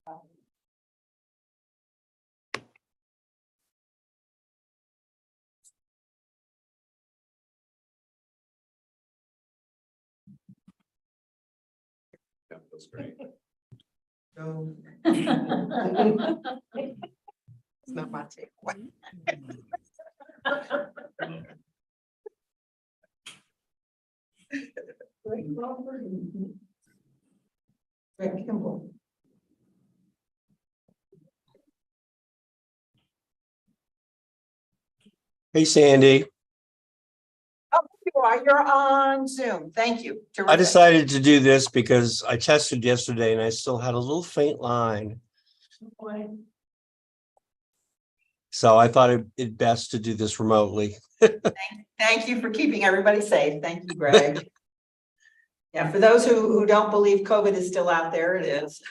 That feels great. So it's not my takeaway. Greg Crawford and Greg Kimball. Hey, Sandy. Oh, you are. You're on Zoom. Thank you. I Terrific. decided to do this because I tested yesterday and I still had a little faint line. So I thought it best to do this remotely. Thank you for keeping everybody safe. Thank you, Greg. Yeah, for those who don't believe COVID is still out there, it is.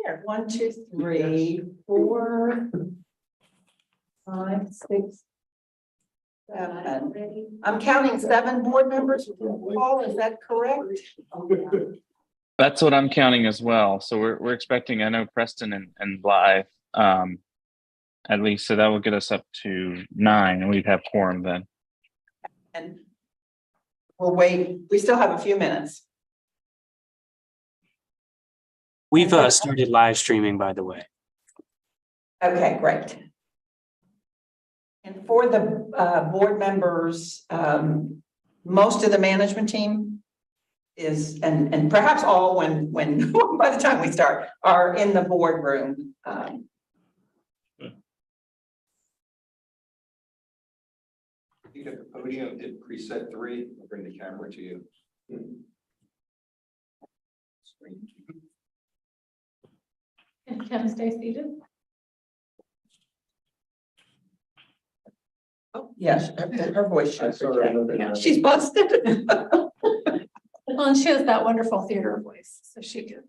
Here, 1, 2, 3, 4, 5, 6, 7. I'm counting 7 board members. Paul, is that correct? That's what I'm counting as well. So we're expecting, I know Preston and Blythe, at least, so that will get us up to 9 and we'd have quorum then. And we'll wait. We still have a few minutes. We've started live streaming, by the way. Okay, great. And for the board members, most of the management team is, and perhaps all when by the time we start, are in the boardroom. You at the podium, hit preset 3, I'll bring the camera to you. Screen. And Kim, stay seated. Oh, yes, her voice I should saw project. another Yeah, one. she's busted. Well, and she has that wonderful theater voice, so she could.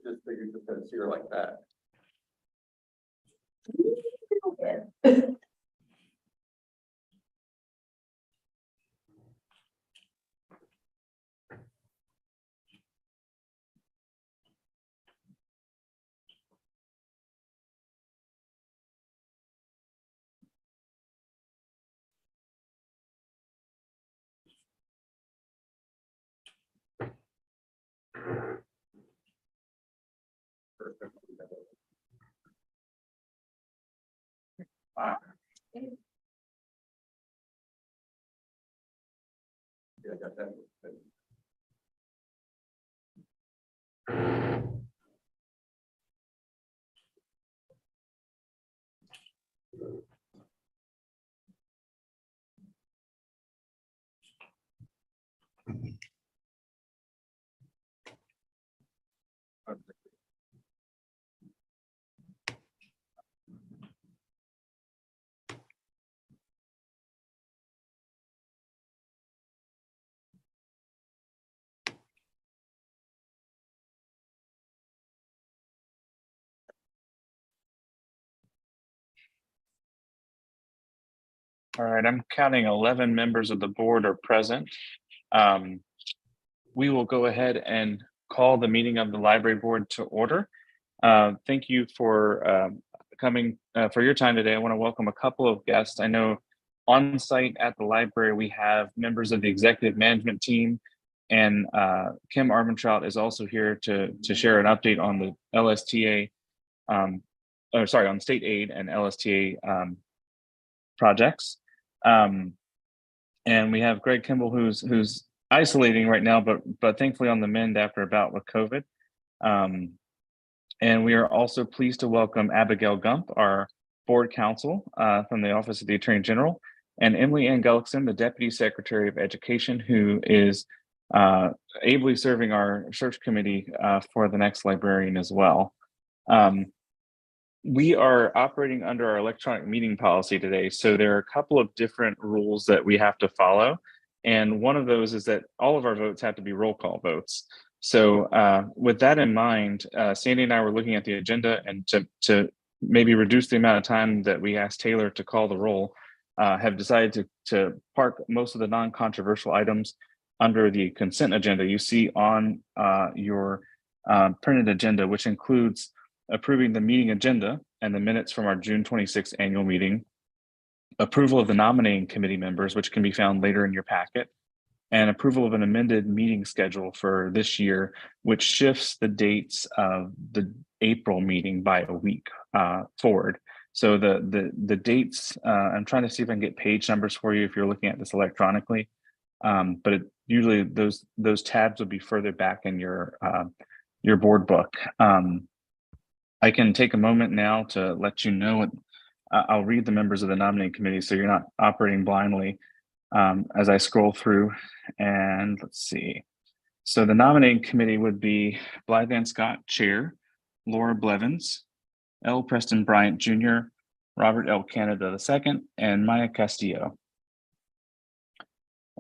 Just figured to put it here like that. Perfect. Yeah, I got that. All right, I'm counting 11 members of the board are present. We will go ahead and call the meeting of the library board to order. Thank you for coming for your time today. I want to welcome a couple of guests. I know on site at the library, we have members of the executive management team, and Kim Armentrout is also here to share an update on the LSTA, on state aid and LSTA projects. And we have Greg Kimball, who's isolating right now, but thankfully on the mend after a bout with COVID. And we are also pleased to welcome Abigail Gump, our board counsel from the Office of the Attorney General, and Emily Ann Gullickson, the Deputy Secretary of Education, who is ably serving our search committee for the next librarian as well. We are operating under our electronic meeting policy today, so there are a couple of different rules that we have to follow. And one of those is that all of our votes have to be roll call votes. So with that in mind, Sandy and I were looking at the agenda, and to maybe reduce the amount of time that we asked Taylor to call the roll, have decided to park most of the non-controversial items under the consent agenda, you see on your printed agenda, which includes approving the meeting agenda and the minutes from our June 26th annual meeting, approval of the nominating committee members, which can be found later in your packet, and approval of an amended meeting schedule for this year, which shifts the dates of the April meeting by a week forward. So the dates, I'm trying to see if I can get page numbers for you if you're looking at this electronically, but usually those tabs will be further back in your board book. I can take a moment now to let you know what I'll read the members of the nominating committee so you're not operating blindly as I scroll through. And let's see. So the nominating committee would be Blythe Ann Scott, Chair, Laura Blevins, L. Preston Bryant Jr., Robert L. Canada II, and Maya Castillo.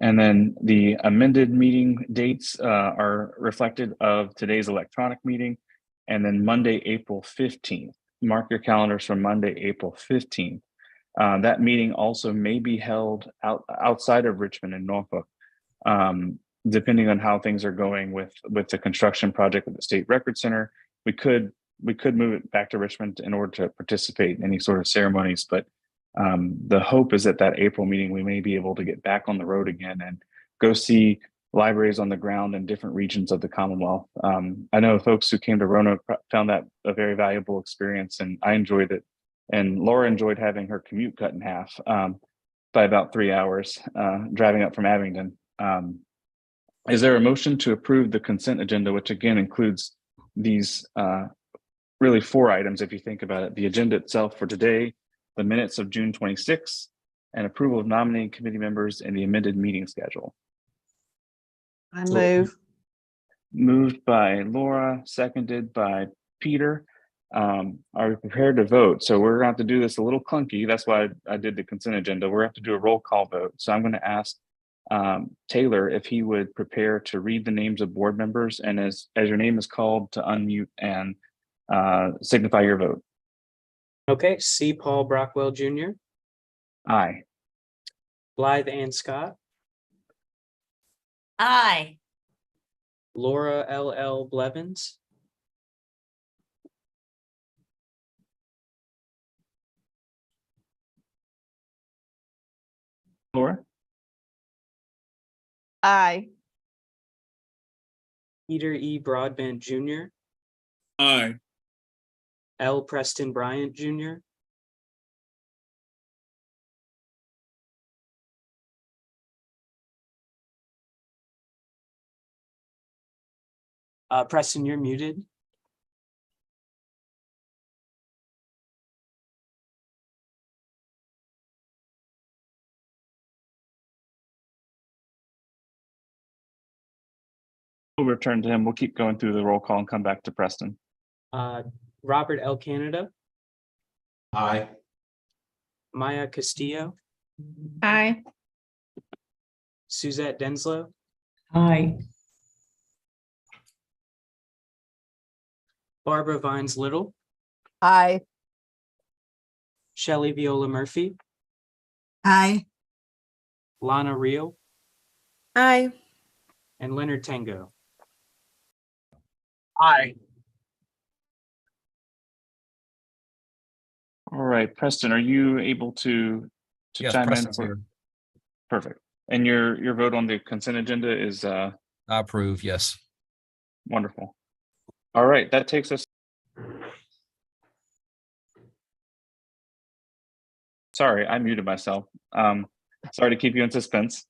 And then the amended meeting dates are reflected of today's electronic meeting, and then Monday, April 15th. Mark your calendars for Monday, April 15th. That meeting also may be held outside of Richmond and Norfolk, depending on how things are going with the construction project at the State Record Center. We could move it back to Richmond in order to participate in any sort of ceremonies, but the hope is that April meeting, we may be able to get back on the road again and go see libraries on the ground in different regions of the Commonwealth. I know folks who came to Roanoke found that a very valuable experience, and I enjoyed it. And Laura enjoyed having her commute cut in half by about 3 hours driving up from Abingdon. Is there a motion to approve the consent agenda, which again includes these really 4 items if you think about it: the agenda itself for today, the minutes of June 26th, and approval of nominating committee members and the amended meeting schedule? I move. Moved by Laura, seconded by Peter. Are we prepared to vote? So we're gonna have to do this a little clunky. That's why I did the consent agenda. We're gonna have to do a roll call vote. So I'm gonna ask Taylor if he would prepare to read the names of board members, and as your name is called, to unmute and signify your vote. Okay, C. Paul Brockwell Jr., Aye. Blythe Ann Scott, Aye. Laura L. Blevins, Laura? Aye. Peter E. Broadbent Jr., Aye. L. Preston Bryant Jr., Preston, you're muted. We'll return to him. We'll keep going through the roll call and come back to Preston. Robert L. Canada, Aye. Maya Castillo, Aye. Suzette Denslow, Aye. Barbara Vines Little, Aye. Shelley Viola Murphy, Aye. Lana Reel, Aye. and Leonard Tango. Aye. All right, Preston, are you able to Yes, chime in? Preston's here. Perfect. And your vote on the consent agenda is I approve, yes. wonderful. All right, that takes us. Sorry, I muted myself. Sorry to keep you in suspense.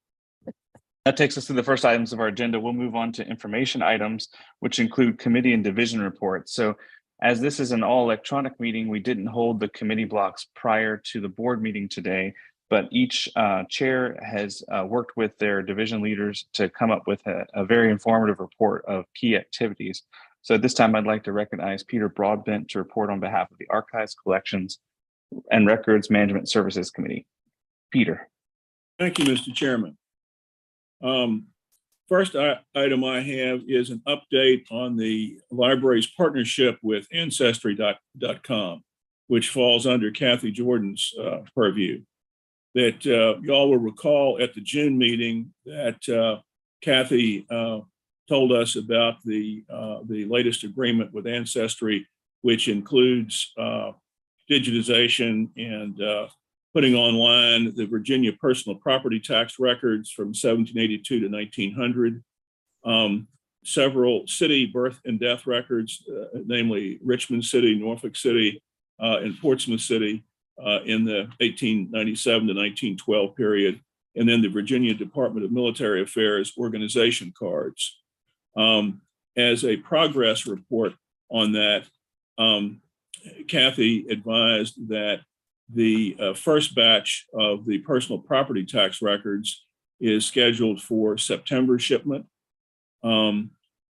That takes us to the first items of our agenda. We'll move on to information items, which include committee and division reports. So as this is an all electronic meeting, we didn't hold the committee blocks prior to the board meeting today, but each chair has worked with their division leaders to come up with a very informative report of key activities. So at this time, I'd like to recognize Peter Broadbent to report on behalf of the Archives, Collections, and Records Management Services Committee. Peter. Thank you, Mr. Chairman. First item I have is an update on the library's partnership with Ancestry.com, which falls under Kathy Jordan's purview. That y'all will recall at the June meeting that Kathy told us about the latest agreement with Ancestry, which includes digitization and putting online the Virginia personal property tax records from 1782 to 1900. Several city birth and death records, namely Richmond City, Norfolk City, and Portsmouth City in the 1897 to 1912 period, and then the Virginia Department of Military Affairs organization cards. As a progress report on that, Kathy advised that the first batch of the personal property tax records is scheduled for September shipment.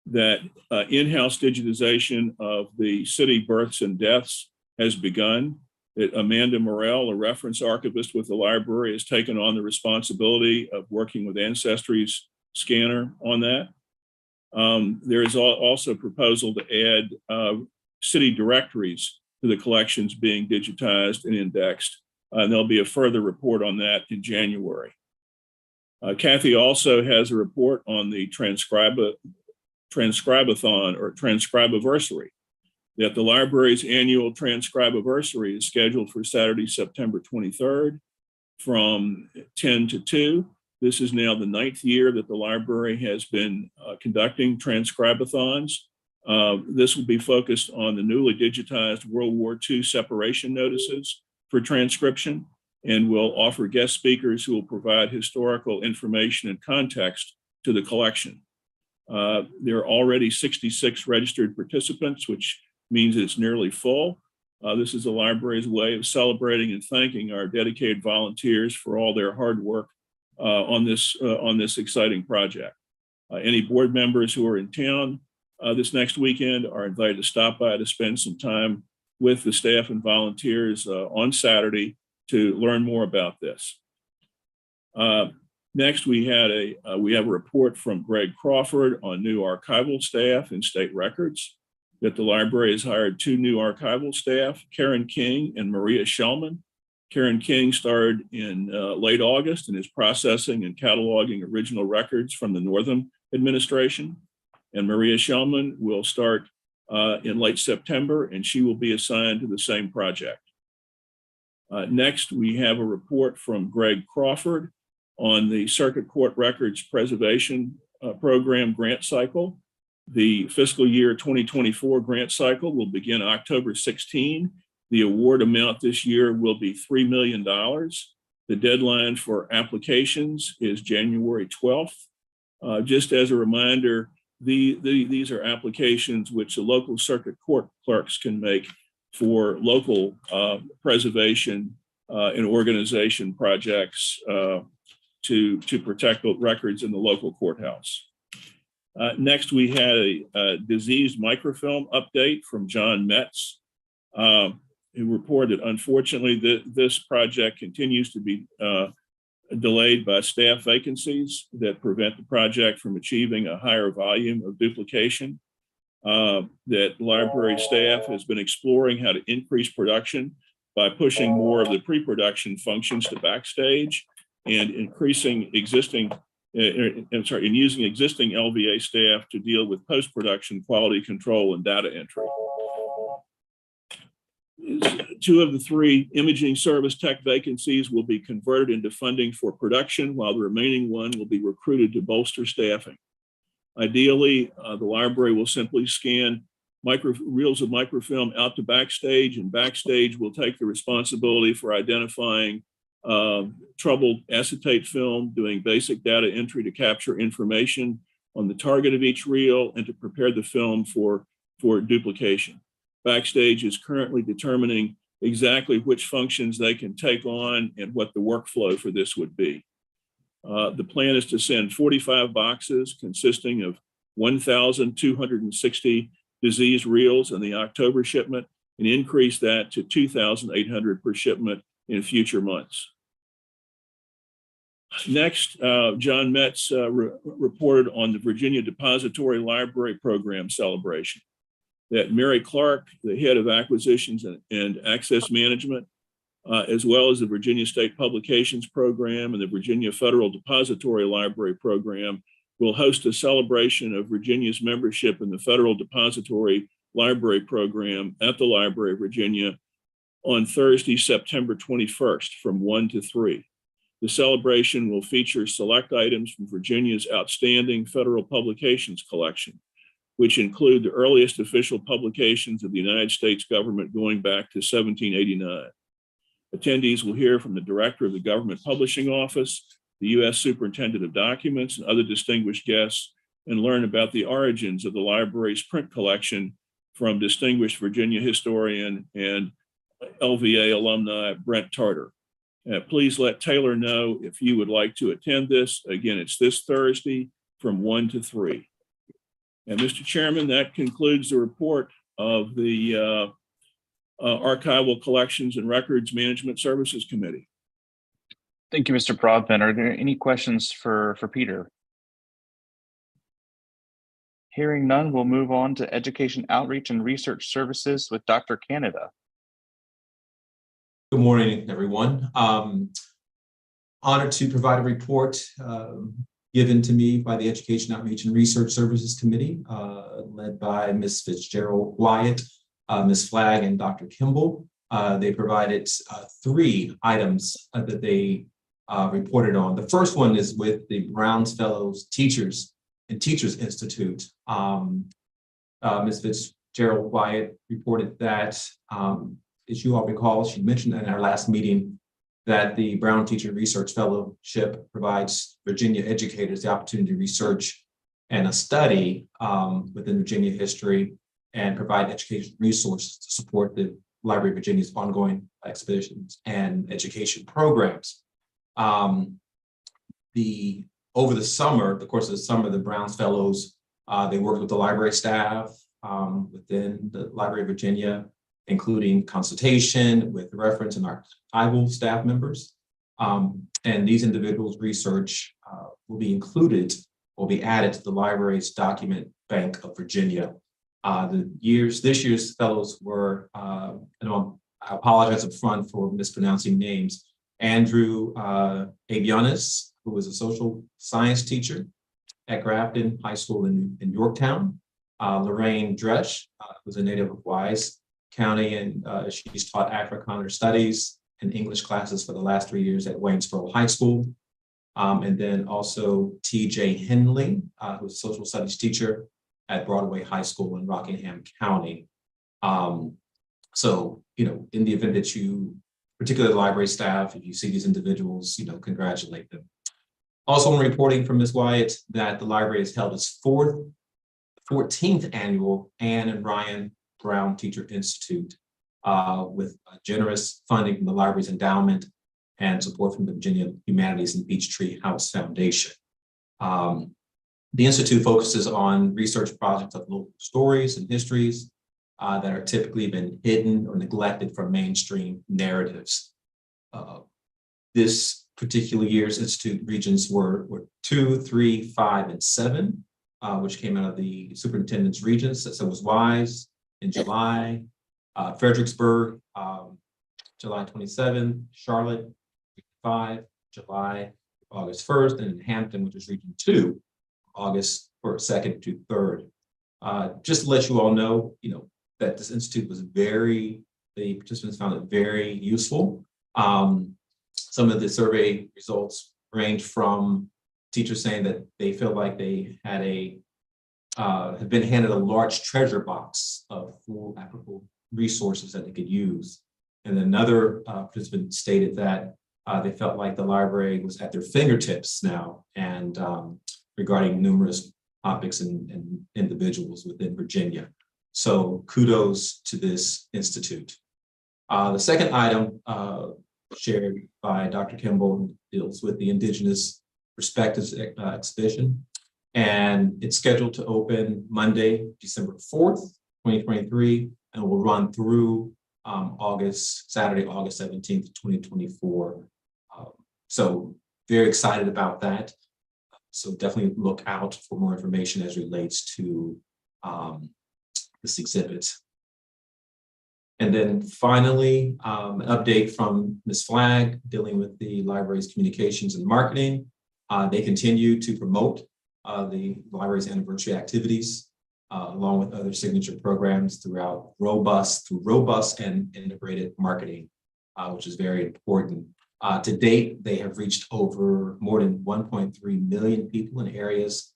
That in-house digitization of the city births and deaths has begun. That Amanda Morrell, a reference archivist with the library, has taken on the responsibility of working with Ancestry's scanner on that. There is also a proposal to add city directories to the collections being digitized and indexed. And there'll be a further report on that in January. Kathy also has a report on the Transcribathon or Transcribiversary, that the library's annual Transcribiversary is scheduled for Saturday, September 23rd from 10 to 2. This is now the 9th year that the library has been conducting Transcribathons. This will be focused on the newly digitized World War II separation notices for transcription, and will offer guest speakers who will provide historical information and context to the collection. There are already 66 registered participants, which means it's nearly full. This is the library's way of celebrating and thanking our dedicated volunteers for all their hard work on this exciting project. Any board members who are in town this next weekend are invited to stop by to spend some time with the staff and volunteers on Saturday to learn more about this. Next, we have a report from Greg Crawford on new archival staff and state records. That the library has hired 2 new archival staff, Karen King and Maria Shellman. Karen King started in late August and is processing and cataloging original records from the Northam administration. And Maria Shellman will start in late September, and she will be assigned to the same project. Next, we have a report from Greg Crawford on the Circuit Court Records Preservation Program grant cycle. The fiscal year 2024 grant cycle will begin October 16. The award amount this year will be $3 million. The deadline for applications is January 12th. Just as a reminder, these are applications which the local circuit court clerks can make for local preservation and organization projects to protect the records in the local courthouse. Next, we had a diseased microfilm update from John Metz, who reported, unfortunately, that this project continues to be delayed by staff vacancies that prevent the project from achieving a higher volume of duplication. That library staff has been exploring how to increase production by pushing more of the pre-production functions to backstage and increasing and using existing LVA staff to deal with post-production quality control and data entry. 2 of the 3 imaging service tech vacancies will be converted into funding for production, while the remaining 1 will be recruited to bolster staffing. Ideally, the library will simply scan reels of microfilm out to backstage, and backstage will take the responsibility for identifying troubled acetate film, doing basic data entry to capture information on the target of each reel and to prepare the film for duplication. Backstage is currently determining exactly which functions they can take on and what the workflow for this would be. The plan is to send 45 boxes consisting of 1,260 disease reels in the October shipment and increase that to 2,800 per shipment in future months. Next, John Metz reported on the Virginia Depository Library Program celebration. That Mary Clark, the head of acquisitions and access management, as well as the Virginia State Publications Program and the Virginia Federal Depository Library Program, will host a celebration of Virginia's membership in the Federal Depository Library Program at the Library of Virginia on Thursday, September 21st from 1 to 3. The celebration will feature select items from Virginia's outstanding federal publications collection, which include the earliest official publications of the United States government going back to 1789. Attendees will hear from the Director of the Government Publishing Office, the U.S. Superintendent of Documents, and other distinguished guests, and learn about the origins of the library's print collection from distinguished Virginia historian and LVA alumni Brent Tarter. Please let Taylor know if you would like to attend this. Again, it's this Thursday from 1 to 3. And Mr. Chairman, that concludes the report of the Archival Collections and Records Management Services Committee. Thank you, Mr. Broadbent. Are there any questions for Peter? Hearing none, we'll move on to Education Outreach and Research Services with Dr. Canada. Good morning, everyone. Honored to provide a report given to me by the Education Outreach and Research Services Committee, led by Ms. Fitzgerald Wyatt, Ms. Flagg, and Dr. Kimball. They provided 3 items that they reported on. The first one is with the Brown's Fellows Teachers and Teachers Institute. Ms. Fitzgerald Wyatt reported that as you all recall, she mentioned in our last meeting that the Brown Teacher Research Fellowship provides Virginia educators the opportunity to research and study within Virginia history and provide education resources to support the Library of Virginia's ongoing expeditions and education programs. Over the summer, the course of the summer, the Brown's Fellows, they worked with the library staff within the Library of Virginia, including consultation with reference and archival staff members. And these individuals' research will be added to the library's document bank of Virginia. This year's fellows were, I apologize up front for mispronouncing names, Andrew Avianis, who was a social science teacher at Grafton High School in Yorktown, Lorraine Dresch, who's a native of Wise County, and she's taught Afrikaner studies and English classes for the last 3 years at Waynesboro High School. And then also T.J. Henley, who's a social studies teacher at Broadway High School in Rockingham County. So, in the event that you, particularly the library staff, if you see these individuals, congratulate them. Also, I'm reporting from Ms. Wyatt that the library has held its 14th annual Anne and Ryan Brown Teacher Institute with generous funding from the library's endowment and support from the Virginia Humanities and Peachtree House Foundation. The Institute focuses on research projects of local stories and histories that are typically been hidden or neglected from mainstream narratives. This particular year's Institute regions were 2, 3, 5, and 7, which came out of the superintendent's regions. So it was Wise in July, Fredericksburg, July 27th, Charlotte, 5, August 1st, and in Hampton, which is region 2, August 2nd to 3rd. Just to let you all know, that this institute was the participants found it very useful. Some of the survey results range from teachers saying that they feel like they had have been handed a large treasure box of full applicable resources that they could use. And another participant stated that they felt like the library was at their fingertips now and regarding numerous topics and individuals within Virginia. So kudos to this institute. The second item shared by Dr. Kimball deals with the Indigenous Perspectives exhibition, and it's scheduled to open Monday, December 4th, 2023, and will run through Saturday, August 17th, 2024. So very excited about that. So definitely look out for more information as it relates to this exhibit. And then finally, an update from Ms. Flagg dealing with the library's communications and marketing. They continue to promote the library's anniversary activities, along with other signature programs throughout robust and integrated marketing, which is very important. To date, they have reached over more than 1.3 million people in areas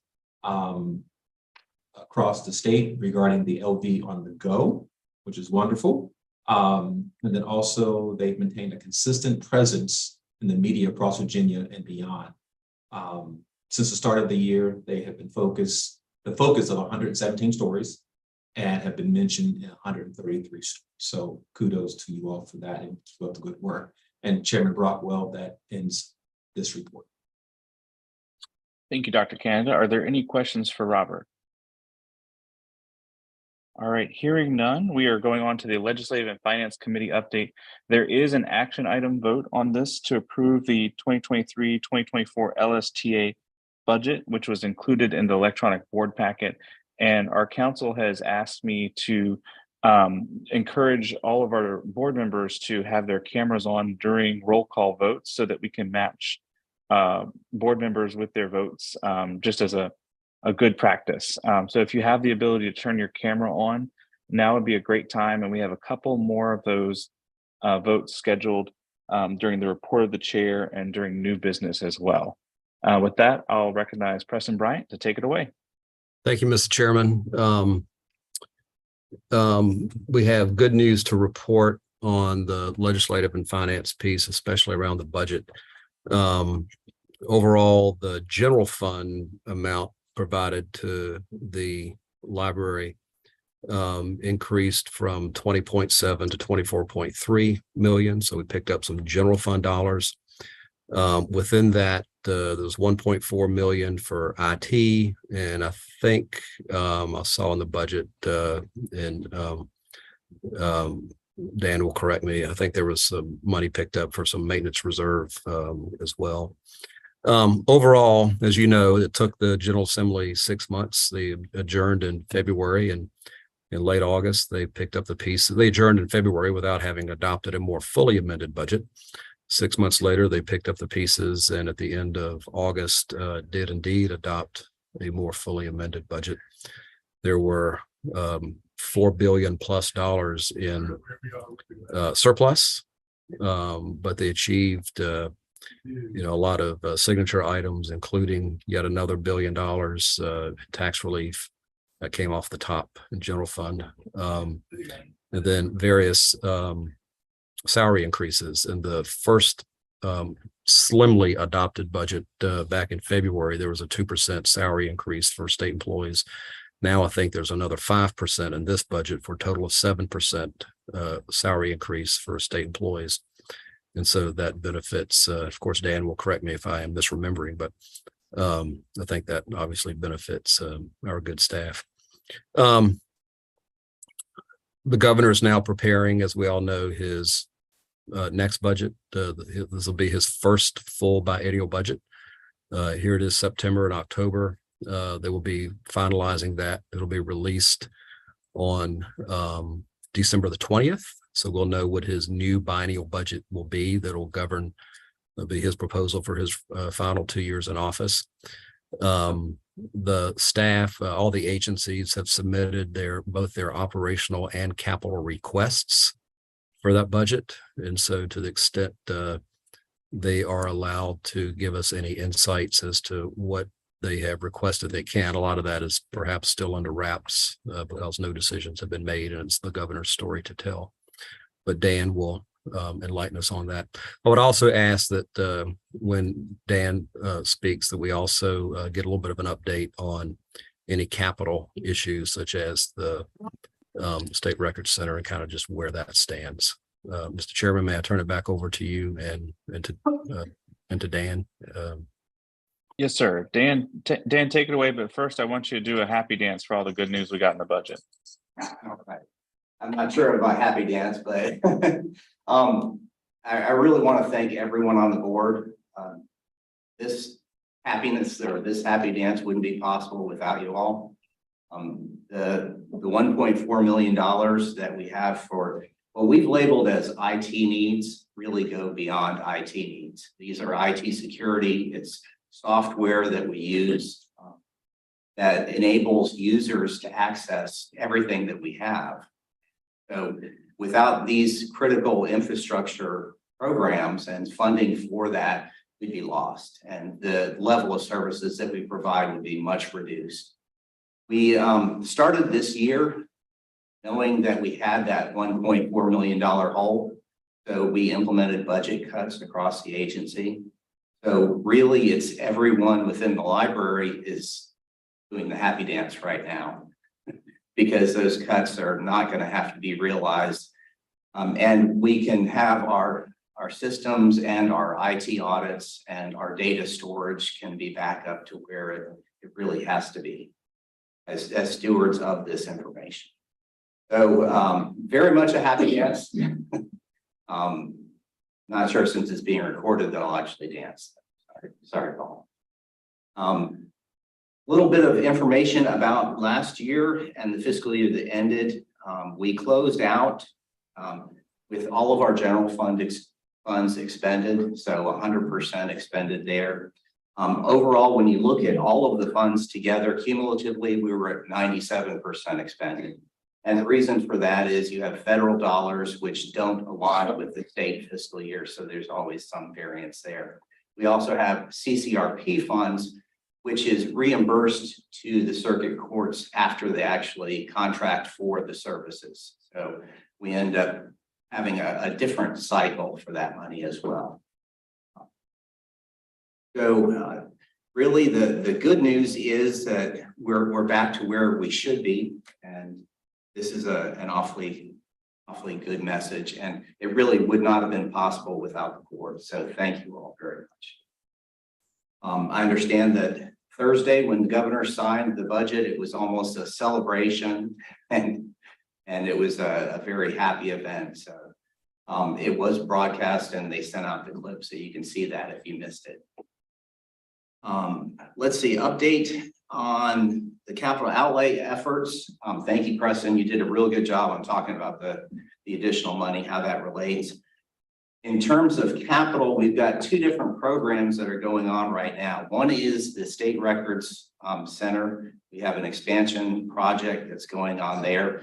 across the state regarding the LV on the go, which is wonderful. And then also they've maintained a consistent presence in the media across Virginia and beyond. Since the start of the year, they have been the focus of 117 stories and have been mentioned in 133 stories. So kudos to you all for that and keep up the good work. And Chairman Brockwell, that ends this report. Thank you, Dr. Canada. Are there any questions for Robert? All right, hearing none, we are going on to the Legislative and Finance Committee update. There is an action item vote on this to approve the 2023-2024 LSTA budget, which was included in the electronic board packet. And our council has asked me to encourage all of our board members to have their cameras on during roll call votes so that we can match board members with their votes, just as a good practice. So if you have the ability to turn your camera on, now would be a great time. And we have a couple more of those votes scheduled during the report of the chair and during new business as well. With that, I'll recognize Preston Bryant to take it away. Thank you, Mr. Chairman. We have good news to report on the legislative and finance piece, especially around the budget. Overall, the general fund amount provided to the library increased from 20.7 to 24.3 million. So we picked up some general fund dollars. Within that, there was 1.4 million for IT, and I think I saw in the budget, and Dan will correct me, I think there was some money picked up for some maintenance reserve as well. Overall, as you know, it took the General Assembly 6 months. They adjourned in February, and in late August, they picked up the piece. They adjourned in February without having adopted a more fully amended budget. 6 months later, they picked up the pieces, and at the end of August, did indeed adopt a more fully amended budget. There were $4 billion plus in surplus, but they achieved a lot of signature items, including yet another $1 billion tax relief that came off the top in general fund, and then various salary increases. In the first slimly adopted budget back in February, there was a 2% salary increase for state employees. Now I think there's another 5% in this budget for a total of 7% salary increase for state employees. And so that benefits, of course, Dan will correct me if I am misremembering, but I think that obviously benefits our good staff. The governor is now preparing, as we all know, his next budget. This will be his first full biennial budget. Here it is, September and October. They will be finalizing that. It'll be released on December the 20th. So we'll know what his new biennial budget will be. That'll govern, that'll be his proposal for his final 2 years in office. The staff, all the agencies have submitted both their operational and capital requests for that budget. And so to the extent they are allowed to give us any insights as to what they have requested, they can. A lot of that is perhaps still under wraps because no decisions have been made, and it's the governor's story to tell. But Dan will enlighten us on that. I would also ask that when Dan speaks, that we also get a little bit of an update on any capital issues, such as the State Records Center, and kind of just where that stands. Mr. Chairman, may I turn it back over to you and to Dan? Yes, sir. Dan, take it away. But first, I want you to do a happy dance for all the good news we got in the budget. All right. I'm not sure about happy dance, but I really want to thank everyone on the board. This happiness or this happy dance wouldn't be possible without you all. The $1.4 million that we have for what we've labeled as IT needs really go beyond IT needs. These are IT security. It's software that we use that enables users to access everything that we have. So without these critical infrastructure programs and funding for that, we'd be lost. And the level of services that we provide would be much reduced. We started this year knowing that we had that $1.4 million hole. So we implemented budget cuts across the agency. So really it's everyone within the library is doing the happy dance right now because those cuts are not going to have to be realized. And we can have our systems and our IT audits and our data storage can be back up to where it really has to be as stewards of this information. So very much a happy dance. Not sure since it's being recorded that I'll actually dance. Sorry, Paul. Little bit of information about last year and the fiscal year that ended. We closed out with all of our general funds expended, so 100% expended there. Overall, when you look at all of the funds together, cumulatively, we were at 97% expended. And the reason for that is you have federal dollars which don't align with the state fiscal year, so there's always some variance there. We also have CCRP funds, which is reimbursed to the circuit courts after they actually contract for the services. So we end up having a different cycle for that money as well. So really the good news is that we're back to where we should be. And this is an awfully good message. And it really would not have been possible without the board. So thank you all very much. I understand that Thursday, when the governor signed the budget, it was almost a celebration and it was a very happy event. So it was broadcast and they sent out the clip so you can see that if you missed it. Let's see, update on the capital outlay efforts. Thank you, Preston. You did a real good job on talking about the additional money, how that relates. In terms of capital, we've got two different programs that are going on right now. One is the State Records Center. We have an expansion project that's going on there.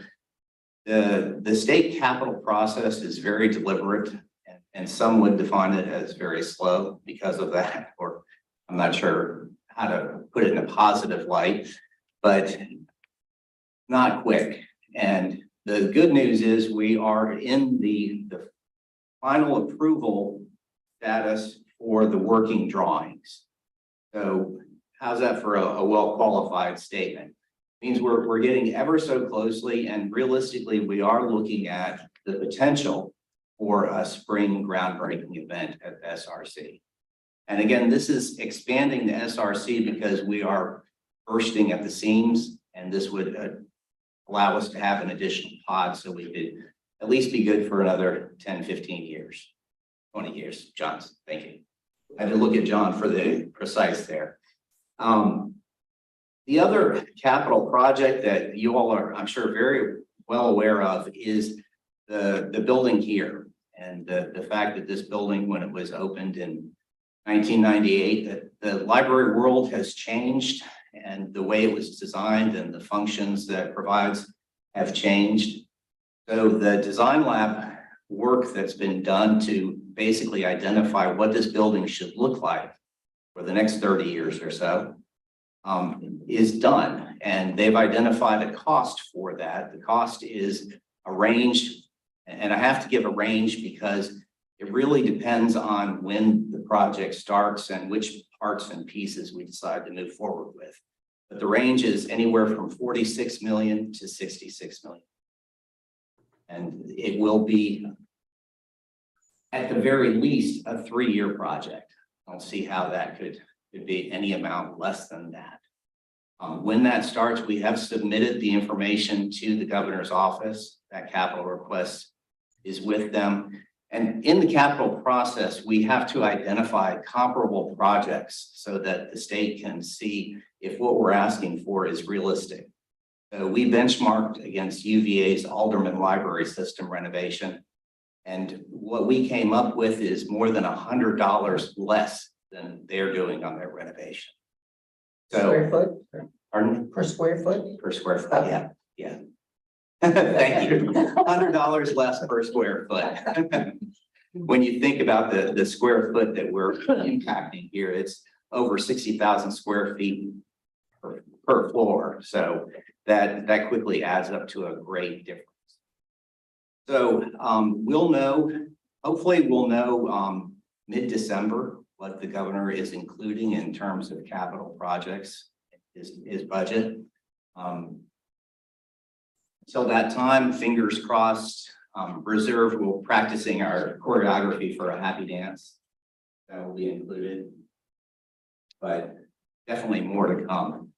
The state capital process is very deliberate and some would define it as very slow because of that, or I'm not sure how to put it in a positive light, but not quick. And the good news is we are in the final approval status for the working drawings. So how's that for a well-qualified statement? Means we're getting ever so closely, and realistically, we are looking at the potential for a spring groundbreaking event at the SRC. And again, this is expanding the SRC because we are bursting at the seams, and this would allow us to have an additional pod so we could at least be good for another 10, 15 years, 20 years. John, thank you. I had to look at John for the precise there. The other capital project that you all are, I'm sure, very well aware of is the building here. And the fact that this building, when it was opened in 1998, that the library world has changed and the way it was designed and the functions that it provides have changed. So the design lab work that's been done to basically identify what this building should look like for the next 30 years or so is done. And they've identified a cost for that. The cost is a range, and I have to give a range because it really depends on when the project starts and which parts and pieces we decide to move forward with. But the range is anywhere from 46 million to 66 million. And it will be, at the very least, a 3-year project. I don't see how that could be any amount less than that. When that starts, we have submitted the information to the governor's office. That capital request is with them. And in the capital process, we have to identify comparable projects so that the state can see if what we're asking for is realistic. So we benchmarked against UVA's Alderman Library System renovation. And what we came up with is more than $100 less than they're doing on their renovation. So Square foot? Pardon? Per square foot? Per square foot, yeah, yeah. Thank you. $100 less per square foot. When you think about the square foot that we're impacting here, it's over 60,000 square feet per floor. So that quickly adds up to a great difference. So we'll know, hopefully we'll know mid-December what the governor is including in terms of capital projects, his budget. Until that time, fingers crossed, Reserve will practicing our choreography for a happy dance. That will be included, but definitely more to come.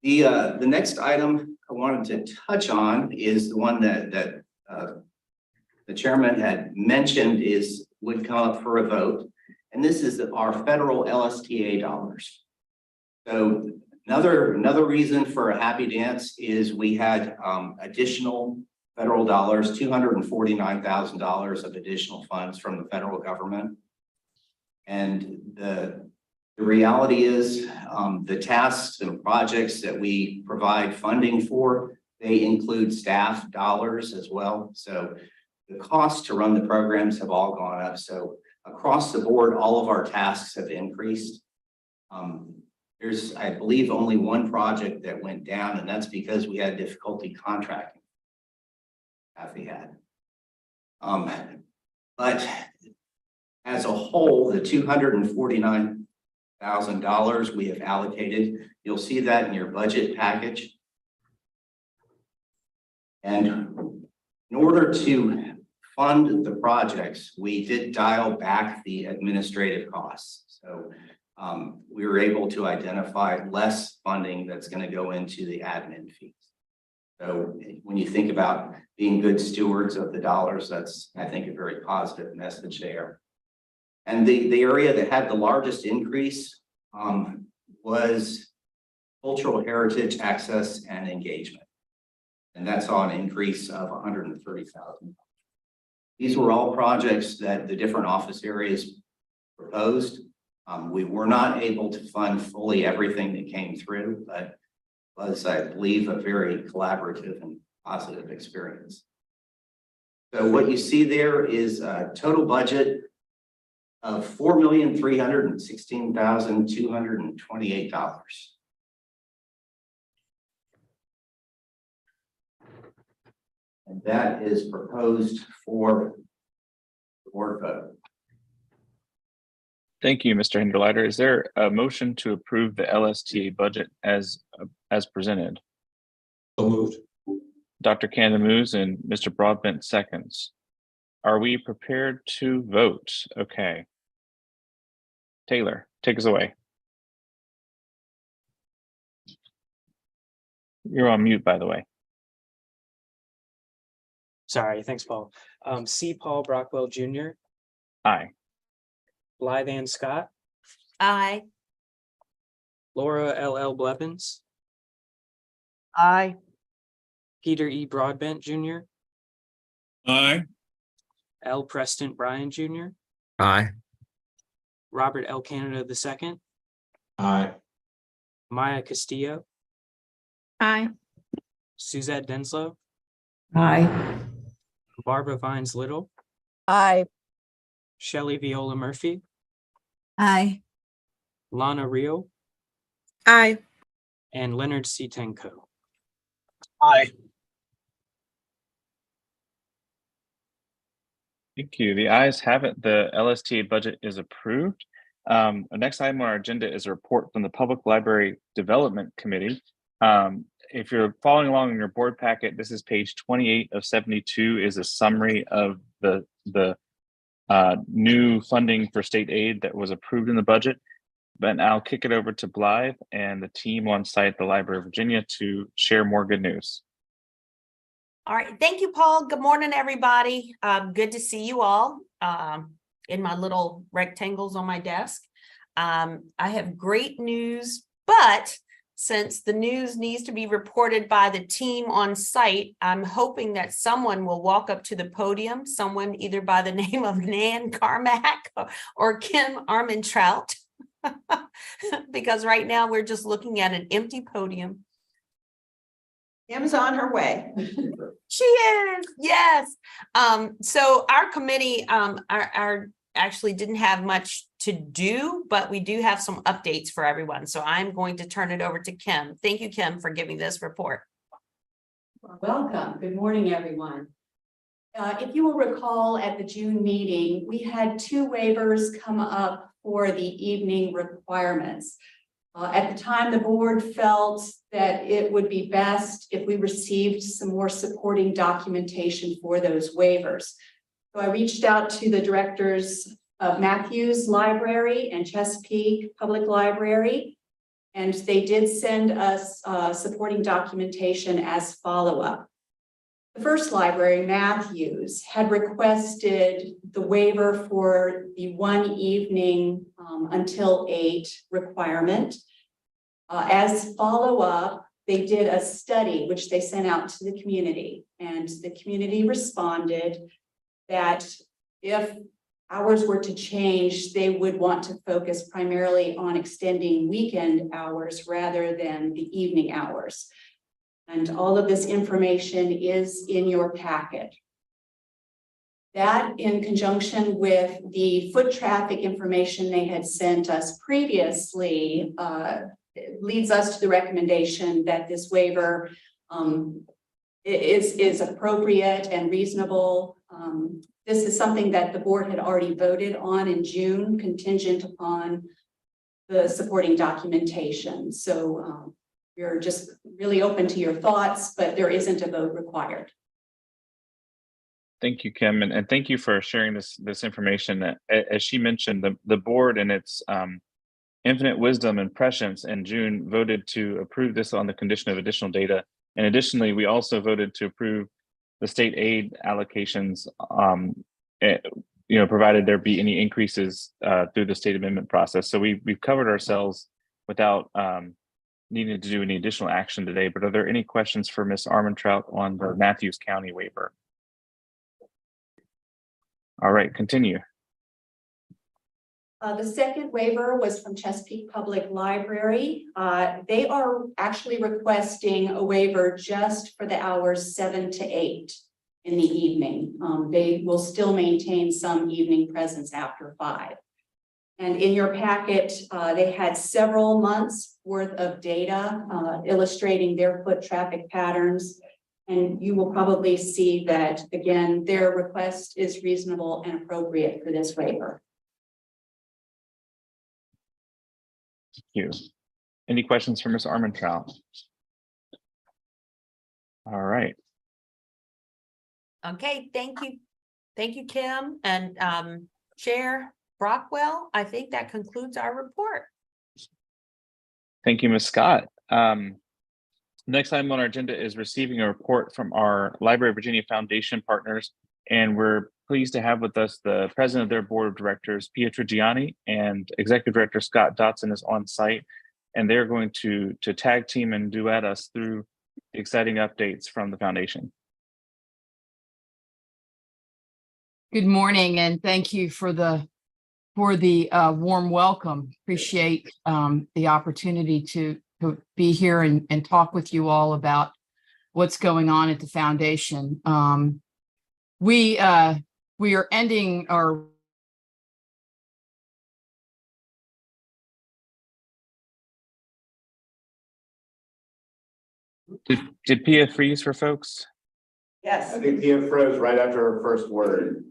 The next item I wanted to touch on is the one that the chairman had mentioned would come up for a vote, and this is our federal LSTA dollars. So another reason for a happy dance is we had additional federal dollars, $249,000 of additional funds from the federal government. And the reality is the tasks and projects that we provide funding for, they include staff dollars as well. So the costs to run the programs have all gone up. So across the board, all of our tasks have increased. There's, I believe, only one project that went down, and that's because we had difficulty contracting. We had. But as a whole, the $249,000 we have allocated, you'll see that in your budget package. And in order to fund the projects, we did dial back the administrative costs. So we were able to identify less funding that's going to go into the admin fees. So when you think about being good stewards of the dollars, that's, I think, a very positive message there. And the area that had the largest increase was cultural heritage access and engagement. And that saw an increase of $130,000. These were all projects that the different office areas proposed. We were not able to fund fully everything that came through, but was, I believe, a very collaborative and positive experience. So what you see there is a total budget of $4,316,228. And that is proposed for the board vote. Thank you, Mr. Hinderleiter. Is there a motion to approve the LSTA budget as presented? So moved. Dr. Candamoose and Mr. Broadbent seconds. Are we prepared to vote? Okay. Taylor, take us away. You're on mute, by the way. Sorry, thanks, Paul. C. Paul Brockwell Jr., Aye. Blythe Ann Scott, Aye. Laura L.L. Blevins, Aye. Peter E. Broadbent Jr., Aye. L. Preston Bryan Jr., Aye. Robert L. Canada II, Aye. Maya Castillo, Aye. Suzette Denslow, Aye. Barbara Vines Little, Aye. Shelley Viola Murphy, Aye. Lana Rio, Aye. and Leonard C. Tenko. Aye. Thank you. The ayes have it. The LSTA budget is approved. The next item on our agenda is a report from the Public Library Development Committee. If you're following along in your board packet, this is page 28 of 72 is a summary of the new funding for state aid that was approved in the budget. But I'll kick it over to Blythe and the team on site at the Library of Virginia to share more good news. All right. Thank you, Paul. Good morning, everybody. Good to see you all in my little rectangles on my desk. I have great news, but since the news needs to be reported by the team on site, I'm hoping that someone will walk up to the podium, someone either by the name of Nan Carmack or Kim Armentrout, because right now we're just looking at an empty podium. Kim's on her way. She is, yes. So our committee, our actually didn't have much to do, but we do have some updates for everyone. So I'm going to turn it over to Kim. Thank you, Kim, for giving this report. Welcome. Good morning, everyone. If you will recall at the June meeting, we had 2 waivers come up for the evening requirements. At the time, the board felt that it would be best if we received some more supporting documentation for those waivers. So I reached out to the directors of Matthews Library and Chesapeake Public Library, and they did send us supporting documentation as follow-up. The first library, Matthews, had requested the waiver for the 1 evening until 8 requirement. As follow-up, they did a study which they sent out to the community, and the community responded that if hours were to change, they would want to focus primarily on extending weekend hours rather than the evening hours. And all of this information is in your packet. That, in conjunction with the foot traffic information they had sent us previously, leads us to the recommendation that this waiver is appropriate and reasonable. This is something that the board had already voted on in June, contingent upon the supporting documentation. So we're just really open to your thoughts, but there isn't a vote required. Thank you, Kim, and thank you for sharing this information. As she mentioned, the board in its infinite wisdom and prescience in June voted to approve this on the condition of additional data. And additionally, we also voted to approve the state aid allocations, provided there be any increases through the state amendment process. So we've covered ourselves without needing to do any additional action today. But are there any questions for Ms. Armentrout on the Matthews County waiver? All right, continue. The second waiver was from Chesapeake Public Library. They are actually requesting a waiver just for the hours 7 to 8 in the evening. They will still maintain some evening presence after 5. And in your packet, they had several months worth of data illustrating their foot traffic patterns. And you will probably see that, again, their request is reasonable and appropriate for this waiver. Thank you. Any questions for Ms. Armentrout? All right. Okay, thank you. Thank you, Kim and Chair Brockwell. I think that concludes our report. Thank you, Ms. Scott. Next item on our agenda is receiving a report from our Library of Virginia Foundation partners, and we're pleased to have with us the president of their board of directors, Pietra Gianni, and executive director Scott Dotson is on site, and they're going to tag team and duet us through exciting updates from the foundation. Good morning, and thank you for the warm welcome. Appreciate the opportunity to be here and talk with you all about what's going on at the foundation. We are ending our Did Pia freeze for folks? Yes. I think Pia froze right after her first word.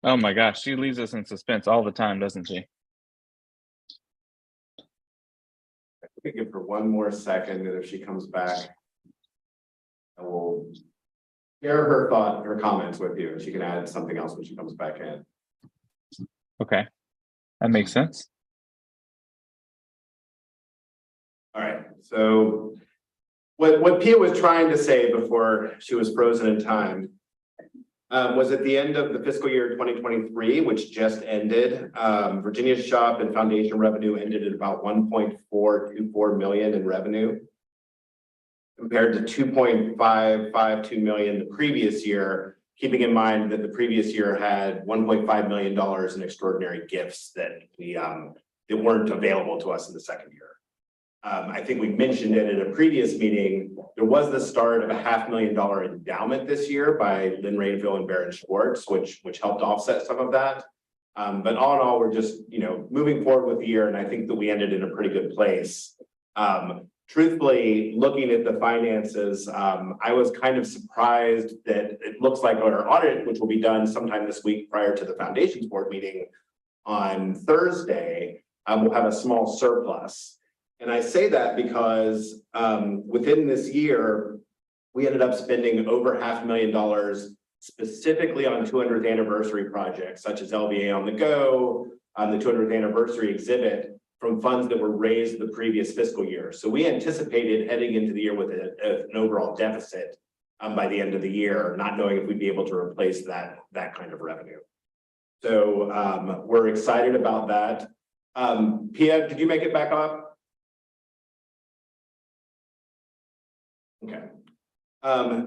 Oh my gosh, she leaves us in suspense all the time, doesn't she? We give her one more second, and if she comes back, I will share her comments with you, and she can add something else when she comes back in. Okay, that makes sense. All right, so what Pia was trying to say before she was frozen in time was at the end of the fiscal year 2023, which just ended, Virginia Shop and Foundation revenue ended at about 1.424 million in revenue, compared to 2.552 million the previous year, keeping in mind that the previous year had $1.5 million in extraordinary gifts that weren't available to us in the second year. I think we mentioned it at a previous meeting, there was the start of a $500,000 endowment this year by Lynn Rainville and Baron Schwartz, which helped offset some of that. But all in all, we're just, moving forward with the year, and I think that we ended in a pretty good place. Truthfully, looking at the finances, I was kind of surprised that it looks like our audit, which will be done sometime this week prior to the Foundations Board meeting on Thursday, will have a small surplus. And I say that because within this year, we ended up spending over $500,000 specifically on 200th anniversary projects, such as LVA on the Go, the 200th anniversary exhibit, from funds that were raised the previous fiscal year. So we anticipated heading into the year with an overall deficit by the end of the year, not knowing if we'd be able to replace that kind of revenue. So we're excited about that. Pia, did you make it back up? Okay.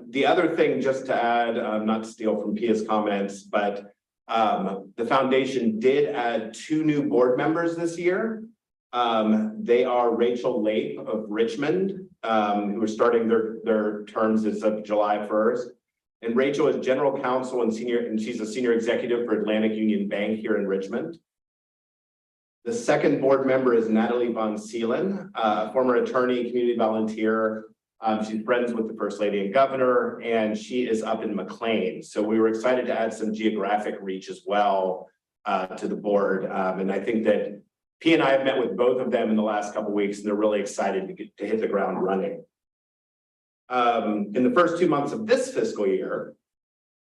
The other thing, just to add, not to steal from Pia's comments, but the foundation did add 2 new board members this year. They are Rachel Lape of Richmond, who are starting their terms as of July 1st. And Rachel is general counsel and she's a senior executive for Atlantic Union Bank here in Richmond. The second board member is Natalie Von Seelen, a former attorney, community volunteer. She's friends with the First Lady and Governor, and she is up in McLean. So we were excited to add some geographic reach as well to the board. And I think that P and I have met with both of them in the last couple of weeks, and they're really excited to hit the ground running. In the first 2 months of this fiscal year,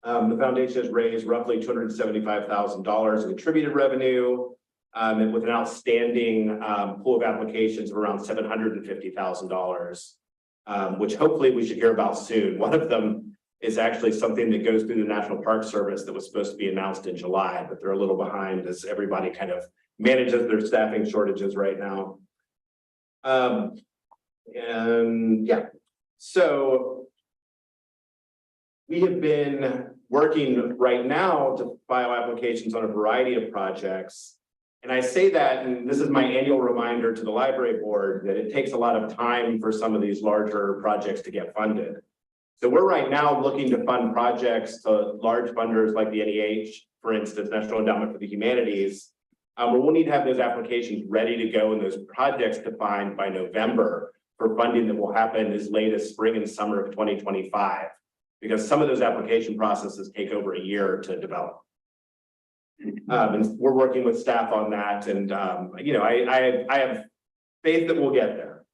the foundation has raised roughly $275,000 in attributed revenue, and with an outstanding pool of applications of around $750,000, which hopefully we should hear about soon. One of them is actually something that goes through the National Park Service that was supposed to be announced in July, but they're a little behind as everybody kind of manages their staffing shortages right now. And yeah, so we have been working right now to file applications on a variety of projects. And I say that, and this is my annual reminder to the library board, that it takes a lot of time for some of these larger projects to get funded. So we're right now looking to fund projects to large funders like the NEH, for instance, National Endowment for the Humanities, where we'll need to have those applications ready to go and those projects defined by November for funding that will happen as late as spring and summer of 2025, because some of those application processes take over a year to develop. And we're working with staff on that, and I have faith that we'll get there.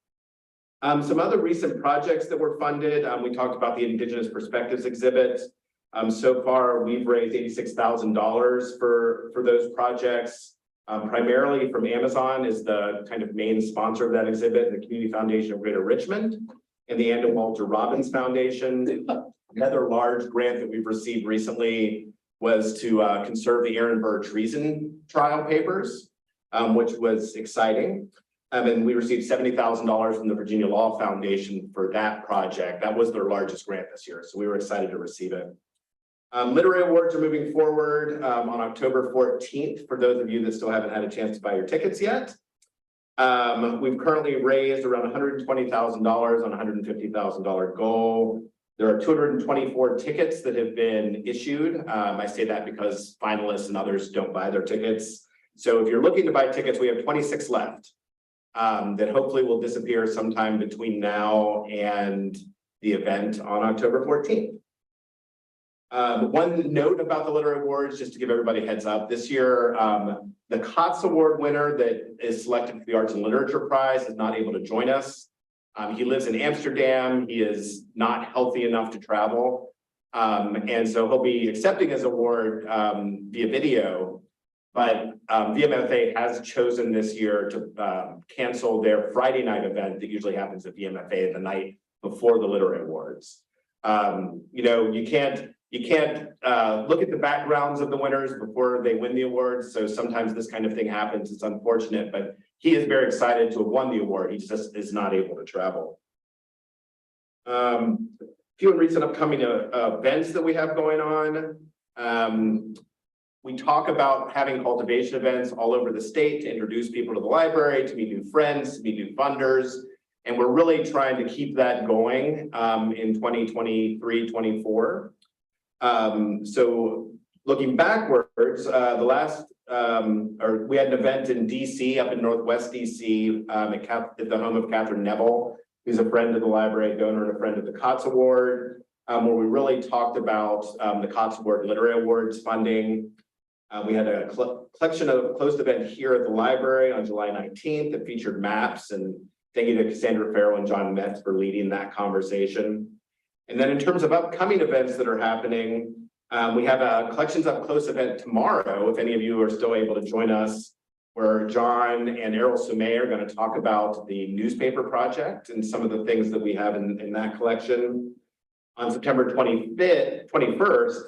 Some other recent projects that were funded, we talked about the Indigenous Perspectives exhibit. So far, we've raised $86,000 for those projects. Primarily from Amazon is the kind of main sponsor of that exhibit, the Community Foundation of Greater Richmond, and the Anna Walter Robbins Foundation. Another large grant that we've received recently was to conserve the Aaron Burr treason trial papers, which was exciting. And we received $70,000 from the Virginia Law Foundation for that project. That was their largest grant this year, so we were excited to receive it. Literary awards are moving forward on October 14th, for those of you that still haven't had a chance to buy your tickets yet. We've currently raised around $120,000 on a $150,000 goal. There are 224 tickets that have been issued. I say that because finalists and others don't buy their tickets. So if you're looking to buy tickets, we have 26 left that hopefully will disappear sometime between now and the event on October 14th. One note about the Literary Awards, just to give everybody a heads up, this year, the COTS Award winner that is selected for the Arts and Literature Prize is not able to join us. He lives in Amsterdam. He is not healthy enough to travel. And so he'll be accepting his award via video, but VMFA has chosen this year to cancel their Friday night event that usually happens at VMFA the night before the Literary Awards. You can't look at the backgrounds of the winners before they win the awards. So sometimes this kind of thing happens. It's unfortunate, but he is very excited to have won the award. He just is not able to travel. Few and recent upcoming events that we have going on. We talk about having cultivation events all over the state to introduce people to the library, to meet new friends, to meet new funders. And we're really trying to keep that going in 2023, 24. So looking backwards, we had an event in DC, up in Northwest DC, at the home of Catherine Neville, who's a friend of the library, donor, and a friend of the COTS Award, where we really talked about the COTS Award Literary Awards funding. We had a collection of closed event here at the library on July 19th that featured maps, and thank you to Cassandra Farrell and John Metz for leading that conversation. And then in terms of upcoming events that are happening, we have a Collections Up Close event tomorrow, if any of you are still able to join us, where John and Errol Sumay are going to talk about the newspaper project and some of the things that we have in that collection. On September 21st,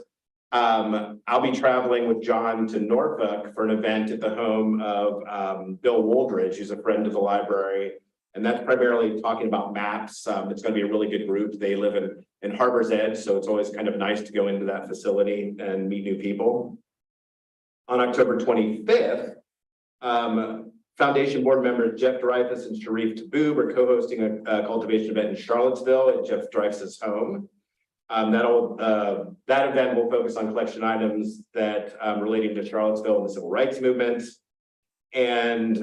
I'll be traveling with John to Norfolk for an event at the home of Bill Woldridge, who's a friend of the library. And that's primarily talking about maps. It's going to be a really good group. They live in Harbor's Edge, so it's always kind of nice to go into that facility and meet new people. On October 25th, Foundation board members Jeff Dreyfus and Sharif Taboub are co-hosting a cultivation event in Charlottesville at Jeff Dreyfus's home. That event will focus on collection items that relating to Charlottesville and the civil rights movement. And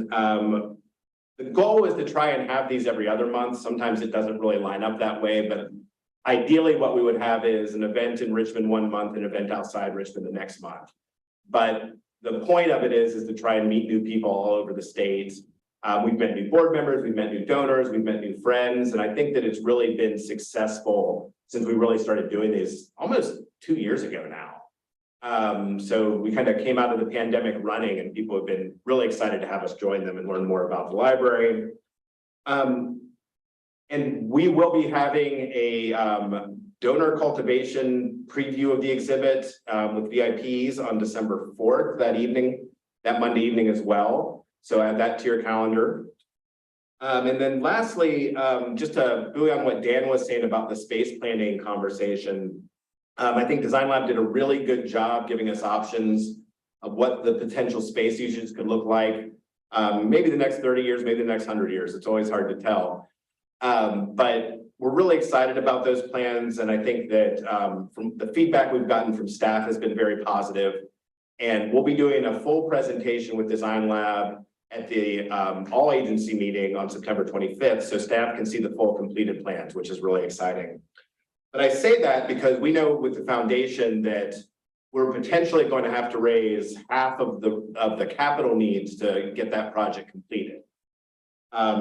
the goal is to try and have these every other month. Sometimes it doesn't really line up that way, but ideally what we would have is an event in Richmond one month, an event outside Richmond the next month. But the point of it is to try and meet new people all over the state. We've met new board members, we've met new donors, we've met new friends, and I think that it's really been successful since we really started doing these almost 2 years ago now. So we kind of came out of the pandemic running, and people have been really excited to have us join them and learn more about the library. And we will be having a donor cultivation preview of the exhibit with VIPs on December 4th, that Monday evening as well. So add that to your calendar. And then lastly, just to build on what Dan was saying about the space planning conversation, I think Design Lab did a really good job giving us options of what the potential space usage could look like. Maybe the next 30 years, maybe the next 100 years. It's always hard to tell. But we're really excited about those plans. And I think that from the feedback we've gotten from staff has been very positive. And we'll be doing a full presentation with Design Lab at the all agency meeting on September 25th. So staff can see the full completed plans, which is really exciting. But I say that because we know with the foundation that we're potentially going to have to raise half of the capital needs to get that project completed.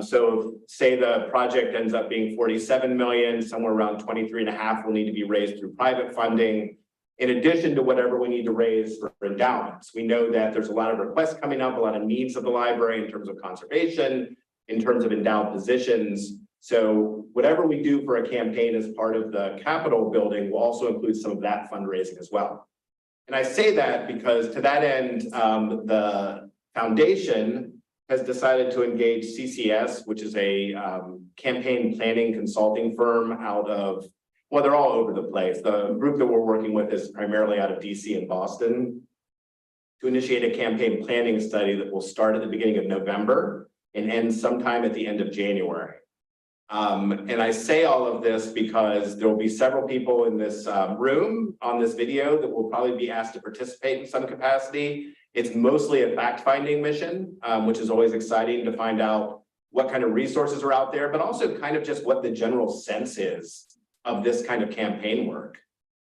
So say the project ends up being 47 million, somewhere around 23.5 will need to be raised through private funding, in addition to whatever we need to raise for endowments. We know that there's a lot of requests coming up, a lot of needs of the library in terms of conservation, in terms of endowed positions. So whatever we do for a campaign as part of the Capitol building will also include some of that fundraising as well. And I say that because to that end, the foundation has decided to engage CCS, which is a campaign planning consulting firm out of, well, they're all over the place. The group that we're working with is primarily out of DC and Boston, to initiate a campaign planning study that will start at the beginning of November and end sometime at the end of January. And I say all of this because there will be several people in this room on this video that will probably be asked to participate in some capacity. It's mostly a fact-finding mission, which is always exciting to find out what kind of resources are out there, but also kind of just what the general sense is of this kind of campaign work.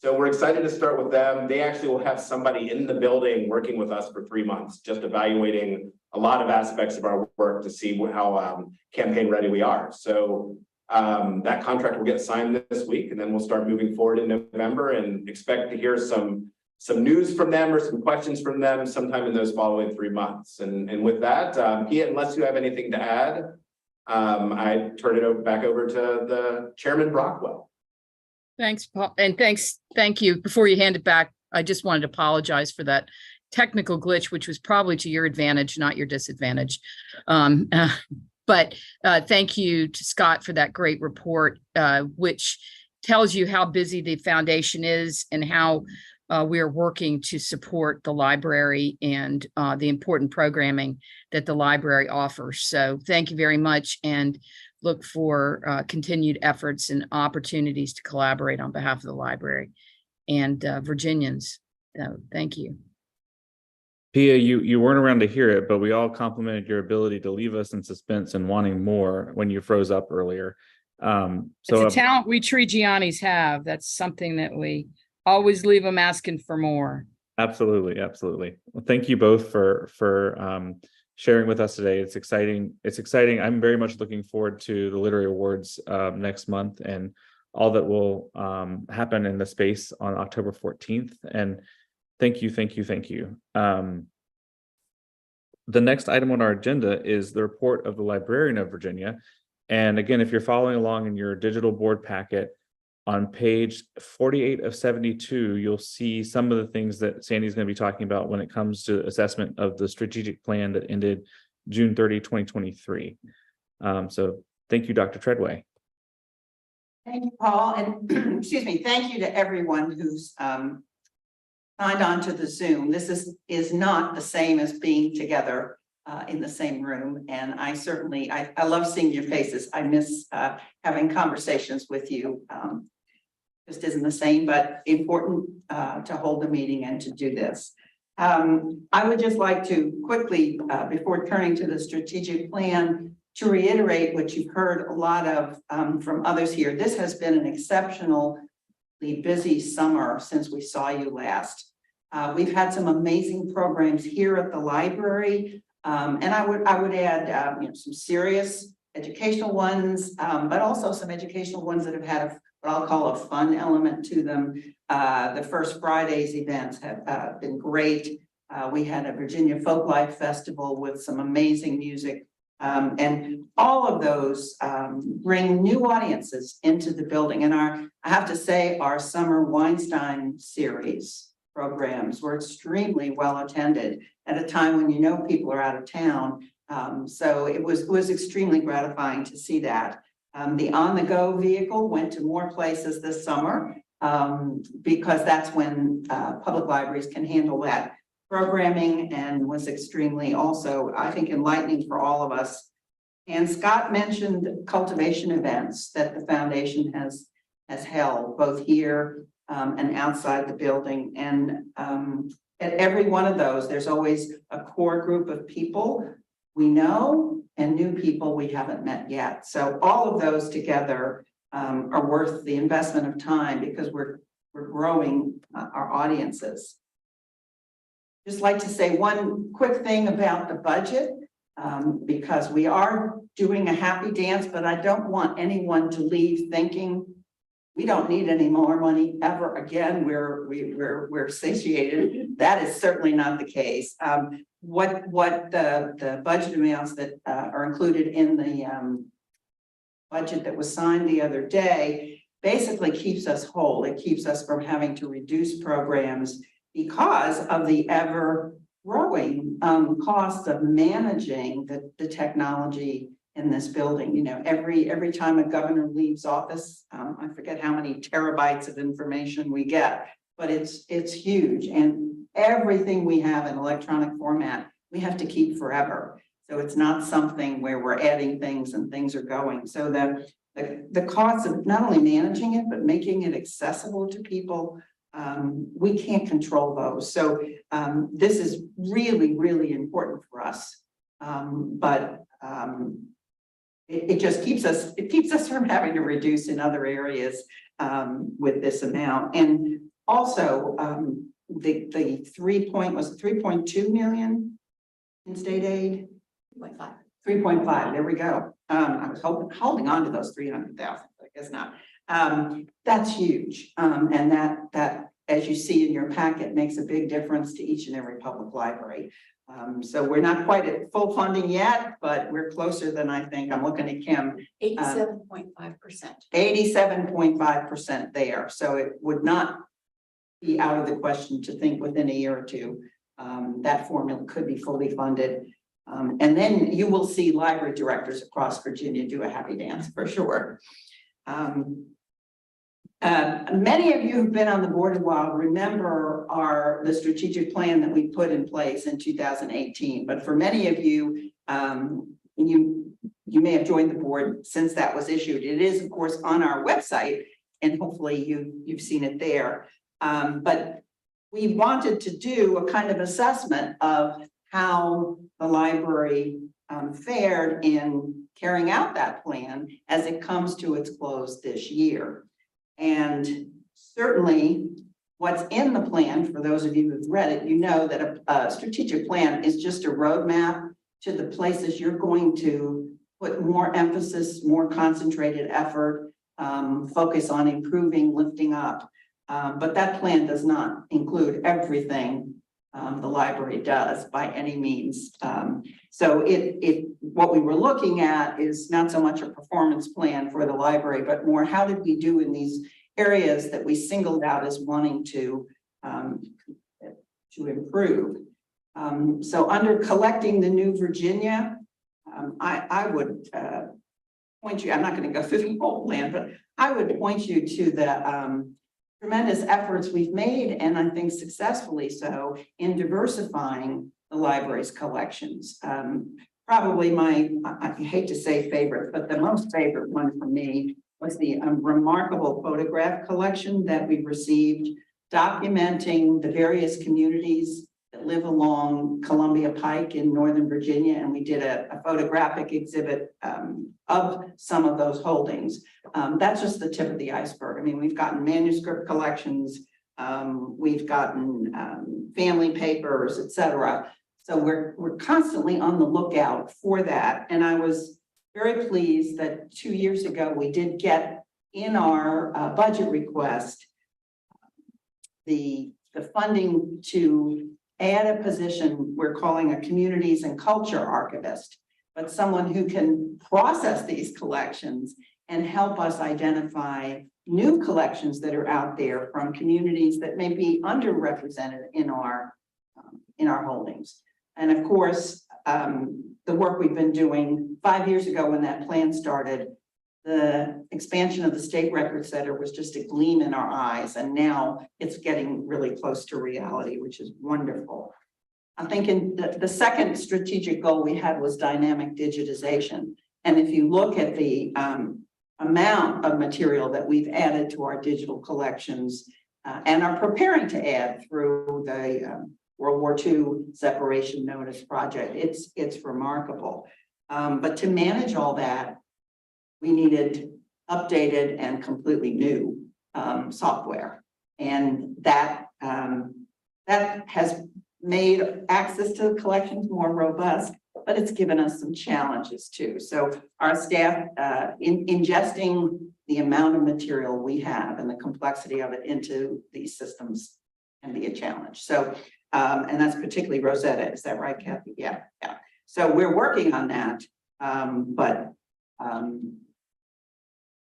So we're excited to start with them. They actually will have somebody in the building working with us for 3 months, just evaluating a lot of aspects of our work to see how campaign ready we are. So that contract will get signed this week, and then we'll start moving forward in November and expect to hear some news from them or some questions from them sometime in those following 3 months. And with that, Pia, unless you have anything to add, I turn it back over to the Chairman Brockwell. Thanks, Paul, and thank you. Before you hand it back, I just wanted to apologize for that technical glitch, which was probably to your advantage, not your disadvantage. But thank you to Scott for that great report, which tells you how busy the foundation is and how we are working to support the library and the important programming that the library offers. So thank you very much, and look for continued efforts and opportunities to collaborate on behalf of the library and Virginians. Thank you. Pia, you weren't around to hear it, but we all complimented your ability to leave us in suspense and wanting more when you froze up earlier. It's a talent we Trigianis have. That's something that we always leave them asking for more. Absolutely, absolutely. Well, thank you both for sharing with us today. It's exciting. It's exciting. I'm very much looking forward to the Literary Awards next month and all that will happen in the space on October 14th. And thank you, thank you, thank you. The next item on our agenda is the report of the Librarian of Virginia. And again, if you're following along in your digital board packet, on page 48 of 72, you'll see some of the things that Sandy's going to be talking about when it comes to assessment of the strategic plan that ended June 30, 2023. So thank you, Dr. Treadway. Thank you, Paul, and excuse me, thank you to everyone who's signed on to the Zoom. This is not the same as being together in the same room, and I certainly I love seeing your faces. I miss having conversations with you. Just isn't the same, but important to hold the meeting and to do this. I would just like to quickly, before turning to the strategic plan, to reiterate what you've heard a lot of from others here. This has been an exceptionally busy summer since we saw you last. We've had some amazing programs here at the library, and I would add some serious educational ones, but also some educational ones that have had what I'll call a fun element to them. The First Fridays events have been great. We had a Virginia Folklife Festival with some amazing music. And all of those bring new audiences into the building. And I have to say, our summer Weinstein series programs were extremely well attended at a time when people are out of town. So it was extremely gratifying to see that. The on-the-go vehicle went to more places this summer because that's when public libraries can handle that programming, and was extremely also, I think, enlightening for all of us. And Scott mentioned cultivation events that the foundation has held both here and outside the building. And at every one of those, there's always a core group of people we know and new people we haven't met yet. So all of those together are worth the investment of time because we're growing our audiences. Just like to say one quick thing about the budget, because we are doing a happy dance, but I don't want anyone to leave thinking we don't need any more money ever again. We're satiated. That is certainly not the case. What the budget amounts that are included in the budget that was signed the other day basically keeps us whole. It keeps us from having to reduce programs because of the ever growing cost of managing the technology in this building. Every time a governor leaves office, I forget how many terabytes of information we get, but it's huge. And everything we have in electronic format, we have to keep forever. So it's not something where we're adding things and things are going. So the cost of not only managing it, but making it accessible to people, we can't control those. So this is really, really important for us. But it just keeps us from having to reduce in other areas with this amount. And also the 3.2 million in state aid. 3.5. There we go. I was holding on to those 300,000, but I guess not. That's huge. And that, as you see in your packet, makes a big difference to each and every public library. So we're not quite at full funding yet, but we're closer than I think. I'm looking at Kim. 87.5%. 87.5% there. So it would not be out of the question to think within a year or two that formula could be fully funded. And then you will see library directors across Virginia do a happy dance for sure. Many of you who've been on the board a while remember the strategic plan that we put in place in 2018. But for many of you, you you may have joined the board since that was issued. It is, of course, on our website, and hopefully you've seen it there. But we wanted to do a kind of assessment of how the library fared in carrying out that plan as it comes to its close this year. And certainly what's in the plan, for those of you who've read it, you know that a strategic plan is just a roadmap to the places you're going to put more emphasis, more concentrated effort, focus on improving, lifting up. But that plan does not include everything the library does by any means. So what we were looking at is not so much a performance plan for the library, but more how did we do in these areas that we singled out as wanting to improve. So under collecting the New Virginia, I would point you, I'm not going to go through the whole plan, but I would point you to the tremendous efforts we've made, and I think successfully so, in diversifying the library's collections. Probably I hate to say favorite, but the most favorite one for me was the remarkable photograph collection that we've received, documenting the various communities that live along Columbia Pike in Northern Virginia. And we did a photographic exhibit of some of those holdings. That's just the tip of the iceberg. I mean, we've gotten manuscript collections, we've gotten family papers, etc. So we're constantly on the lookout for that. And I was very pleased that 2 years ago, we did get in our budget request the funding to add a position we're calling a communities and culture archivist, but someone who can process these collections and help us identify new collections that are out there from communities that may be underrepresented in our holdings. And of course, the work we've been doing 5 years ago when that plan started, the expansion of the State Record Center was just a gleam in our eyes. And now it's getting really close to reality, which is wonderful. I'm thinking that the second strategic goal we had was dynamic digitization. And if you look at the amount of material that we've added to our digital collections and are preparing to add through the World War II Separation Notice Project, it's remarkable. But to manage all that, we needed updated and completely new software. And that has made access to the collections more robust, but it's given us some challenges too. So our staff ingesting the amount of material we have and the complexity of it into these systems can be a challenge. So, and that's particularly Rosetta. Is that right, Kathy? Yeah. So we're working on that, but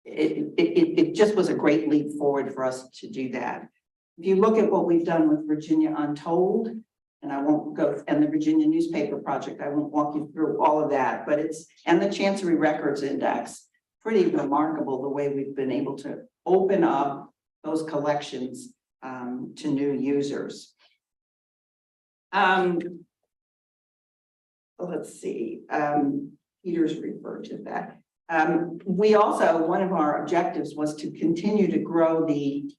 it just was a great leap forward for us to do that. If you look at what we've done with Virginia Untold, and I won't go, and the Virginia Newspaper Project, I won't walk you through all of that, but and the Chancery Records Index, pretty remarkable the way we've been able to open up those collections to new users. Let's see, Peter's referred to that. We also, one of our objectives was to continue to grow the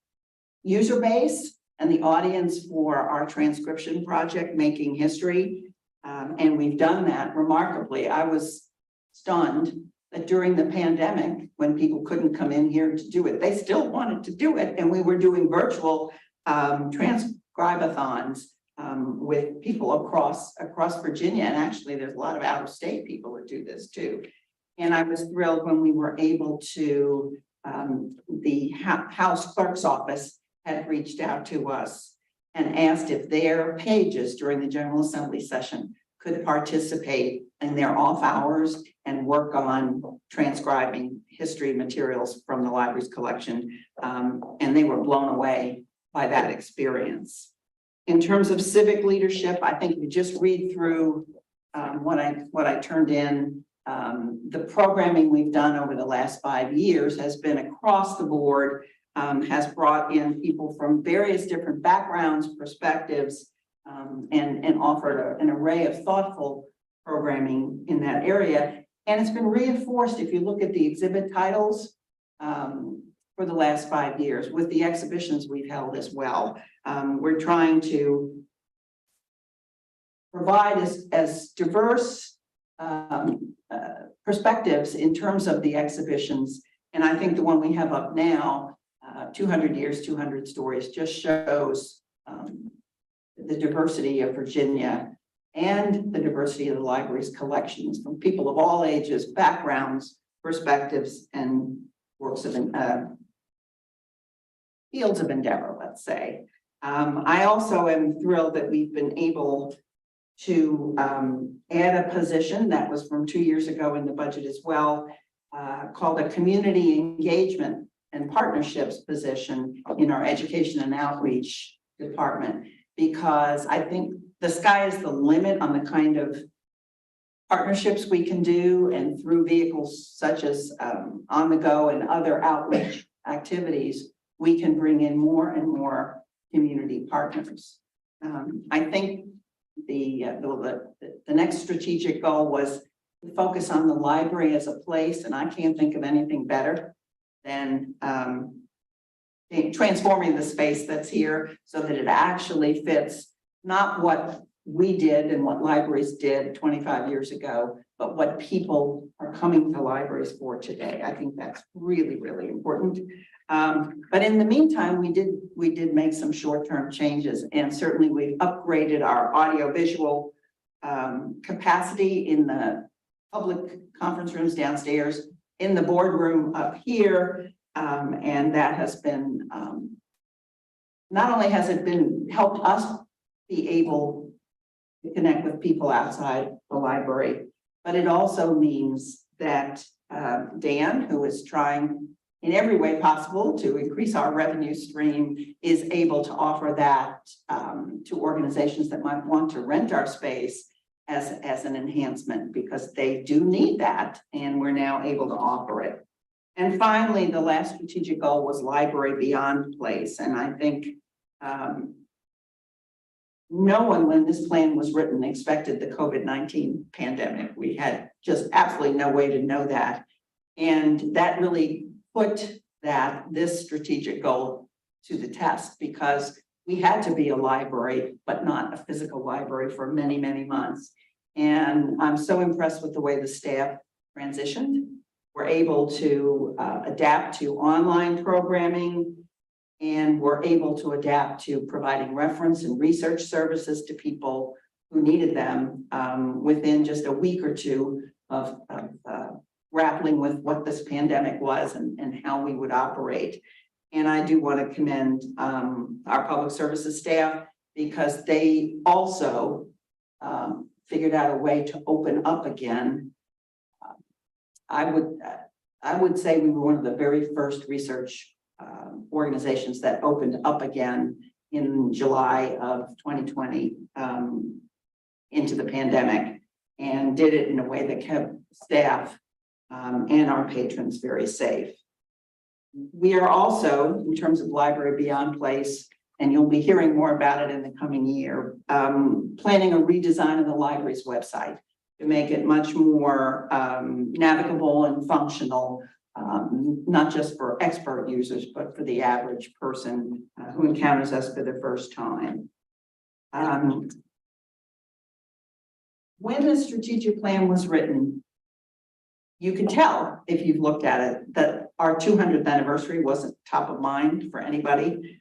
user base and the audience for our transcription project, Making History. And we've done that remarkably. I was stunned that during the pandemic, when people couldn't come in here to do it, they still wanted to do it. And we were doing virtual transcribe-a-thons with people across Virginia. And actually, there's a lot of out-of-state people that do this too. And I was thrilled when we were able to, the House Clerk's Office had reached out to us and asked if their pages during the General Assembly session could participate in their off hours and work on transcribing history materials from the library's collection. And they were blown away by that experience. In terms of civic leadership, I think you just read through what I turned in. The programming we've done over the last 5 years has been across the board, has brought in people from various different backgrounds, perspectives, and offered an array of thoughtful programming in that area. And it's been reinforced if you look at the exhibit titles for the last 5 years with the exhibitions we've held as well. We're trying to provide as diverse perspectives in terms of the exhibitions. And I think the one we have up now, 200 years, 200 stories, just shows the diversity of Virginia and the diversity of the library's collections from people of all ages, backgrounds, perspectives, and works of fields of endeavor, let's say. I also am thrilled that we've been able to add a position that was from 2 years ago in the budget as well, called a community engagement and partnerships position in our education and outreach department, because I think the sky is the limit on the kind of partnerships we can do, and through vehicles such as On the Go and other outreach activities, we can bring in more and more community partners. I think the next strategic goal was to focus on the library as a place, and I can't think of anything better than transforming the space that's here so that it actually fits not what we did and what libraries did 25 years ago, but what people are coming to libraries for today. I think that's really, really important. But in the meantime, we did make some short-term changes, and certainly we've upgraded our audio-visual capacity in the public conference rooms downstairs, in the boardroom up here, and that has been not only has it been helped us be able to connect with people outside the library, but it also means that Dan, who is trying in every way possible to increase our revenue stream, is able to offer that to organizations that might want to rent our space as an enhancement, because they do need that, and we're now able to offer it. And finally, the last strategic goal was Library Beyond Place, and I think no one, when this plan was written, expected the COVID-19 pandemic. We had just absolutely no way to know that, and that really put this strategic goal to the test, because we had to be a library, but not a physical library, for many, many months. And I'm so impressed with the way the staff transitioned. We're able to adapt to online programming, and we're able to adapt to providing reference and research services to people who needed them within just a week or two of grappling with what this pandemic was and how we would operate. And I do want to commend our public services staff, because they also figured out a way to open up again. I would say we were one of the very first research organizations that opened up again in July of 2020 into the pandemic, and did it in a way that kept staff and our patrons very safe. We are also, in terms of Library Beyond Place, and you'll be hearing more about it in the coming year, planning a redesign of the library's website to make it much more navigable and functional, not just for expert users, but for the average person who encounters us for the first time. When the strategic plan was written, you can tell, if you've looked at it, that our 200th anniversary wasn't top of mind for anybody.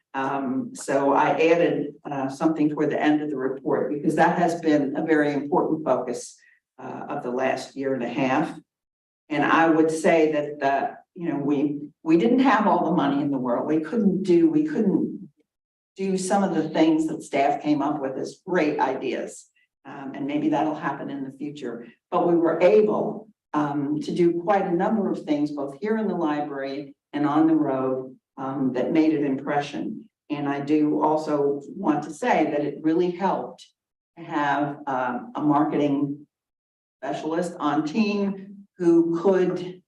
So I added something toward the end of the report, because that has been a very important focus of the last year and a half. And I would say that we didn't have all the money in the world. We couldn't do some of the things that staff came up with as great ideas. And maybe that'll happen in the future. But we were able to do quite a number of things, both here in the library and on the road, that made an impression. And I do also want to say that it really helped to have a marketing specialist on team who could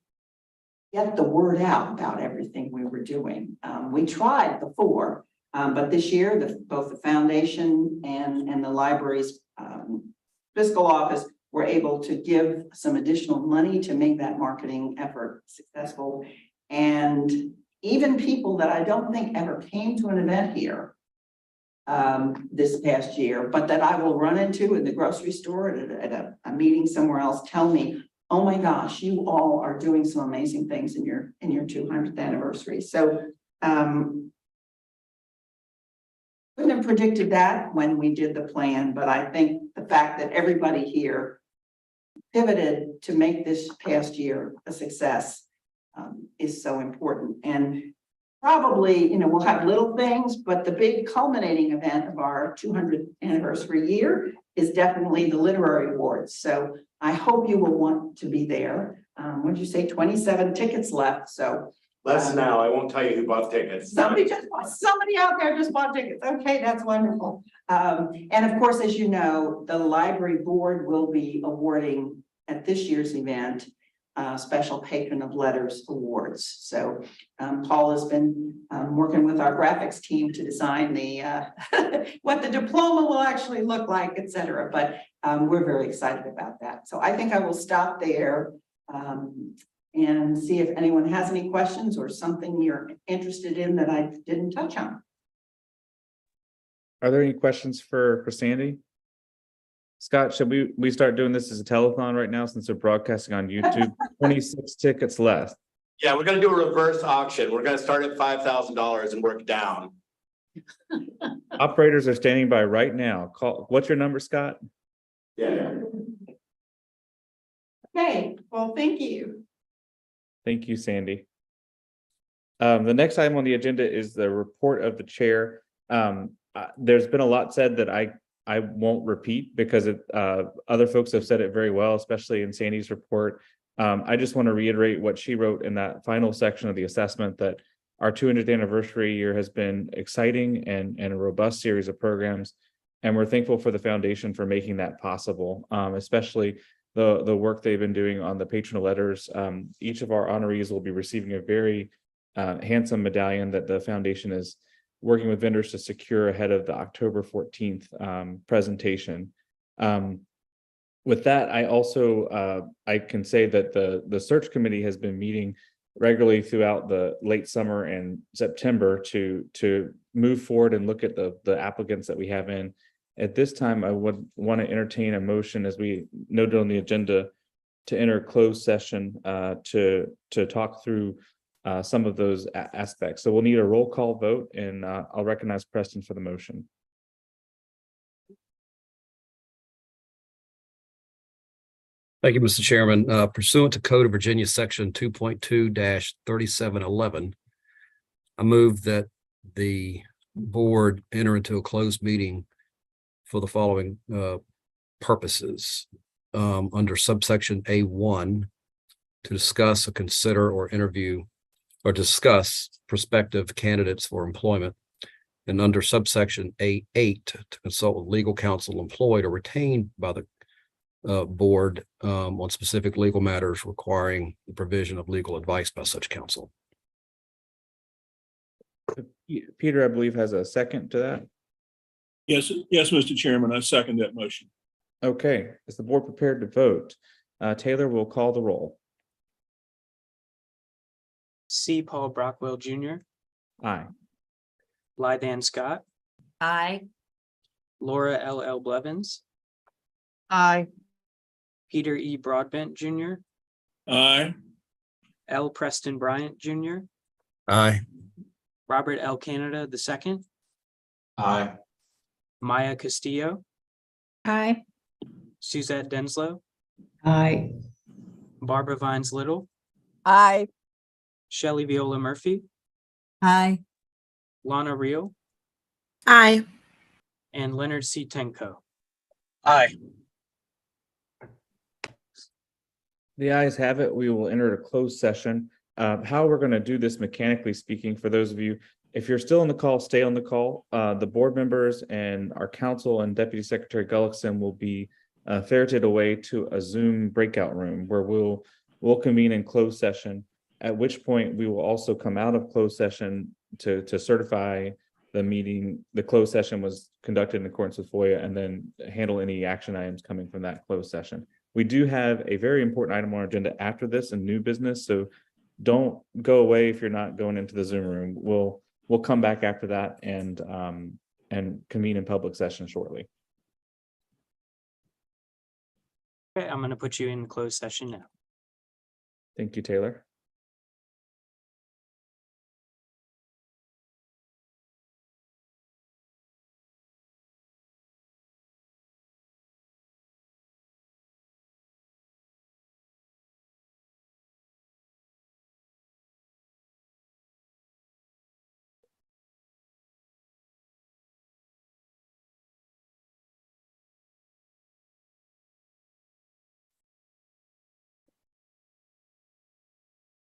get the word out about everything we were doing. We tried before, but this year, both the foundation and the library's fiscal office were able to give some additional money to make that marketing effort successful. And even people that I don't think ever came to an event here this past year, but that I will run into in the grocery store at a meeting somewhere else, tell me, oh my gosh, you all are doing some amazing things in your 200th anniversary. So couldn't have predicted that when we did the plan, but I think the fact that everybody here pivoted to make this past year a success is so important. And probably, we'll have little things, but the big culminating event of our 200th anniversary year is definitely the literary awards. So I hope you will want to be there. What did you say, 27 tickets left, so. Less now, I won't tell you who bought tickets. Somebody out there just bought tickets. Okay, that's wonderful. And of course, as you know, the library board will be awarding at this year's event special Patron of Letters awards. So Paul has been working with our graphics team to design the what the diploma will actually look like, et cetera. But we're very excited about that. So I think I will stop there and see if anyone has any questions or something you're interested in that I didn't touch on. Are there any questions for Sandy? Scott, should we start doing this as a telethon right now since we're broadcasting on YouTube? 26 tickets left. Yeah, we're gonna do a reverse auction. We're gonna start at $5,000 and work down. Operators are standing by right now. Call. What's your number, Scott? Yeah. Okay, well, thank you. Thank you, Sandy. The next item on the agenda is the report of the chair. There's been a lot said that I won't repeat because other folks have said it very well, especially in Sandy's report. I just want to reiterate what she wrote in that final section of the assessment, that our 200th anniversary year has been exciting and a robust series of programs. And we're thankful for the foundation for making that possible, especially the work they've been doing on the Patron of Letters. Each of our honorees will be receiving a very handsome medallion that the foundation is working with vendors to secure ahead of the October 14th presentation. With that, I also I can say that the search committee has been meeting regularly throughout the late summer and September to move forward and look at the applicants that we have in. At this time, I would want to entertain a motion, as we noted on the agenda, to enter closed session to talk through some of those aspects. So we'll need a roll call vote, and I'll recognize Preston for the motion. Thank you, Mr. Chairman. Pursuant to Code of Virginia, Section 2.2-3711, I move that the board enter into a closed meeting for the following purposes. Under subsection A1, to discuss or consider or interview or discuss prospective candidates for employment. And under subsection A8, to consult with legal counsel employed or retained by the board on specific legal matters requiring the provision of legal advice by such counsel. Peter, I believe, has a second to that. Yes, Mr. Chairman, I second that motion. Okay, is the board prepared to vote? Taylor will call the roll. C. Paul Brockwell Jr., Aye. Lydan Scott, Aye. Laura L. Blevins, Aye. Peter E. Broadbent Jr., Aye. L. Preston Bryant Jr., Aye. Robert L. Canada II, Aye. Maya Castillo, Aye. Suzette Denslow, Aye. Barbara Vines Little, Aye. Shelley Viola Murphy, Aye. Lana Reel, Aye. and Leonard C. Tenko. Aye. The ayes have it. We will enter a closed session. How we're going to do this, mechanically speaking, for those of you, if you're still on the call, stay on the call. The board members and our counsel and Deputy Secretary Gullickson will be ferreted away to a Zoom breakout room where we'll convene in closed session, at which point we will also come out of closed session to certify the meeting. The closed session was conducted in accordance with FOIA, and then handle any action items coming from that closed session. We do have a very important item on our agenda after this and new business, so don't go away if you're not going into the Zoom room. We'll come back after that and convene in public session shortly. Okay, I'm going to put you in closed session now. Thank you, Taylor.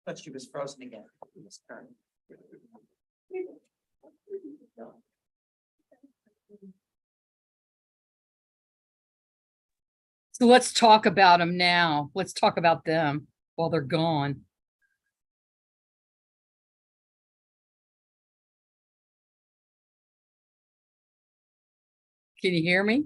But she was frozen again. So let's talk about them now. Let's talk about them while they're gone. Can you hear me?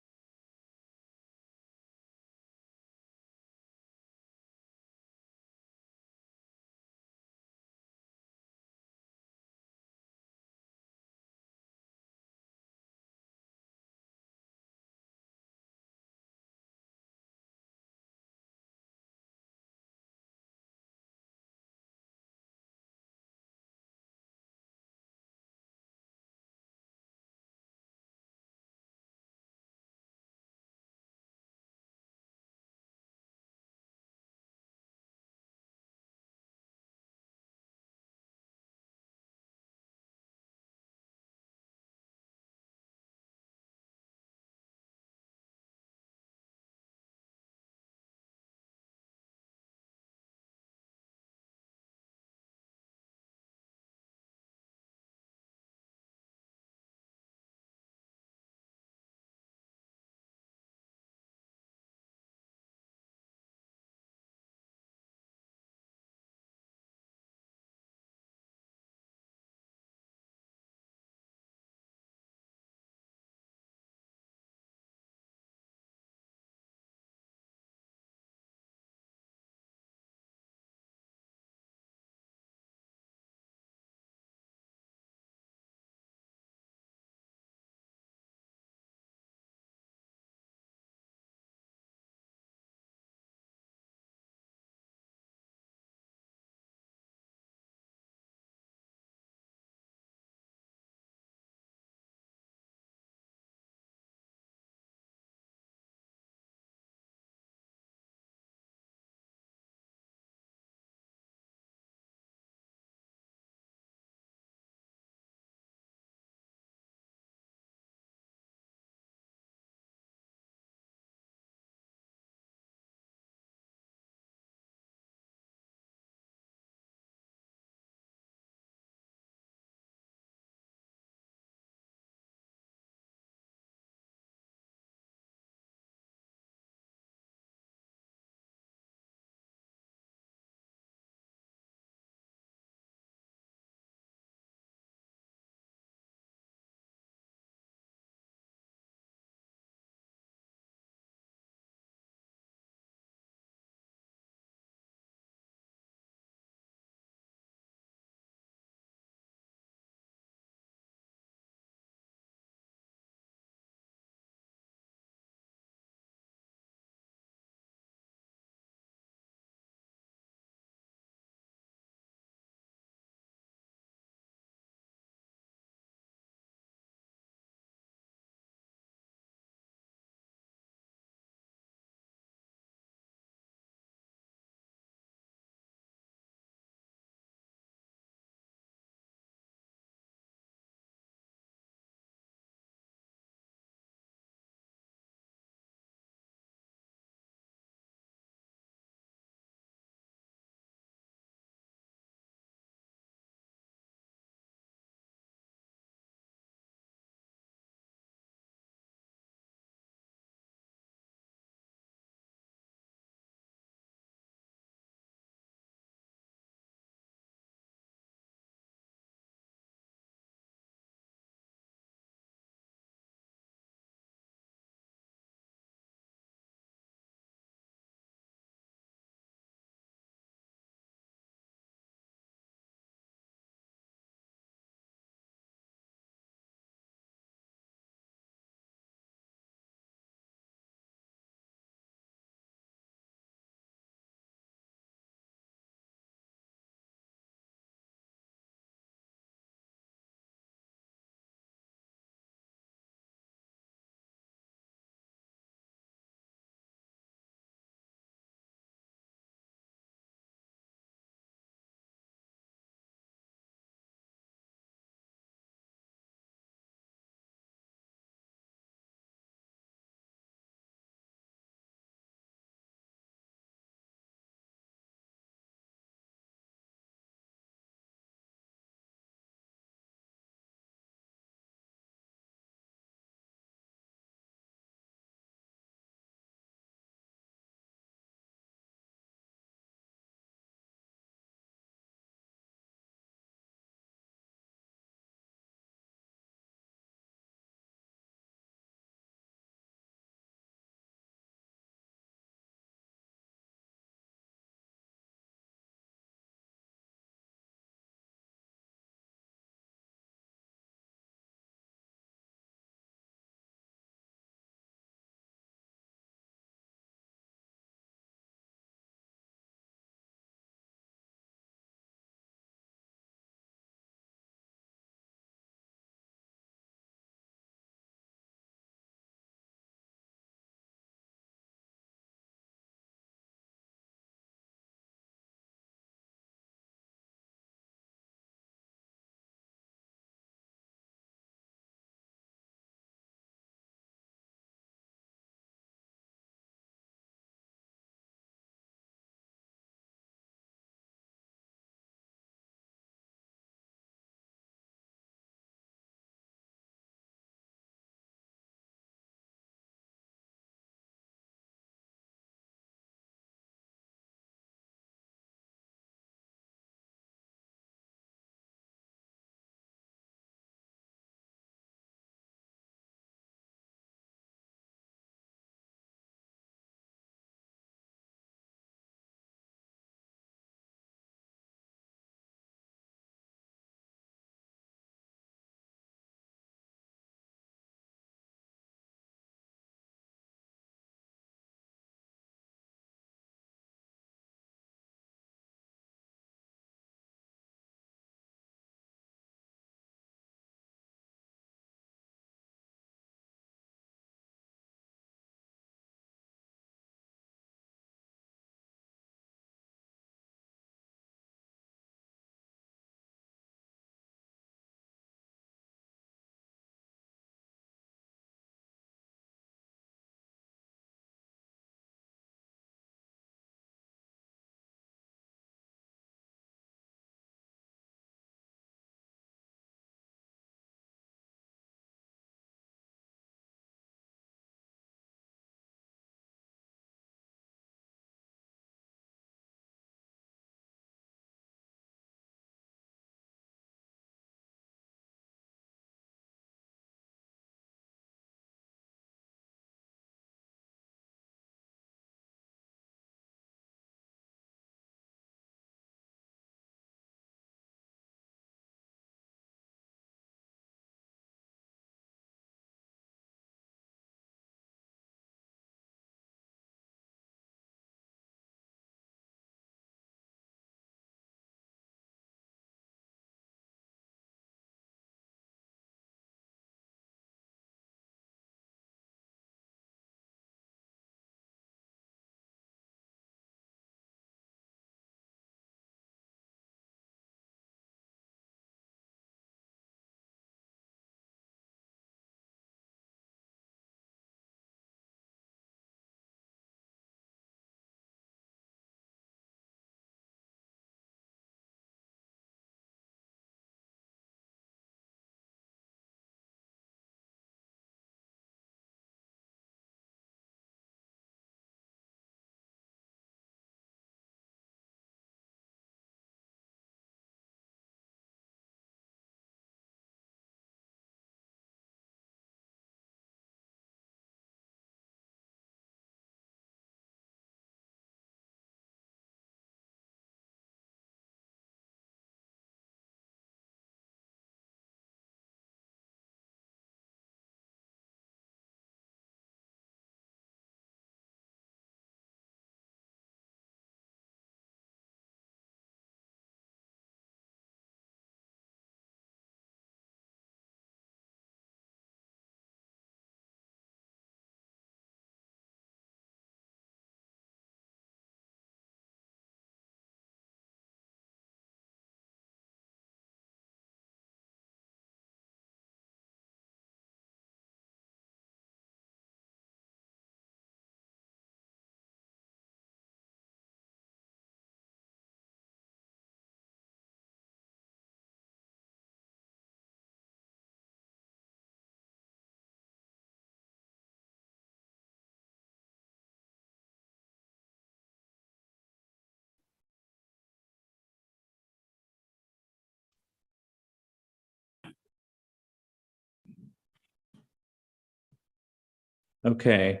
Okay.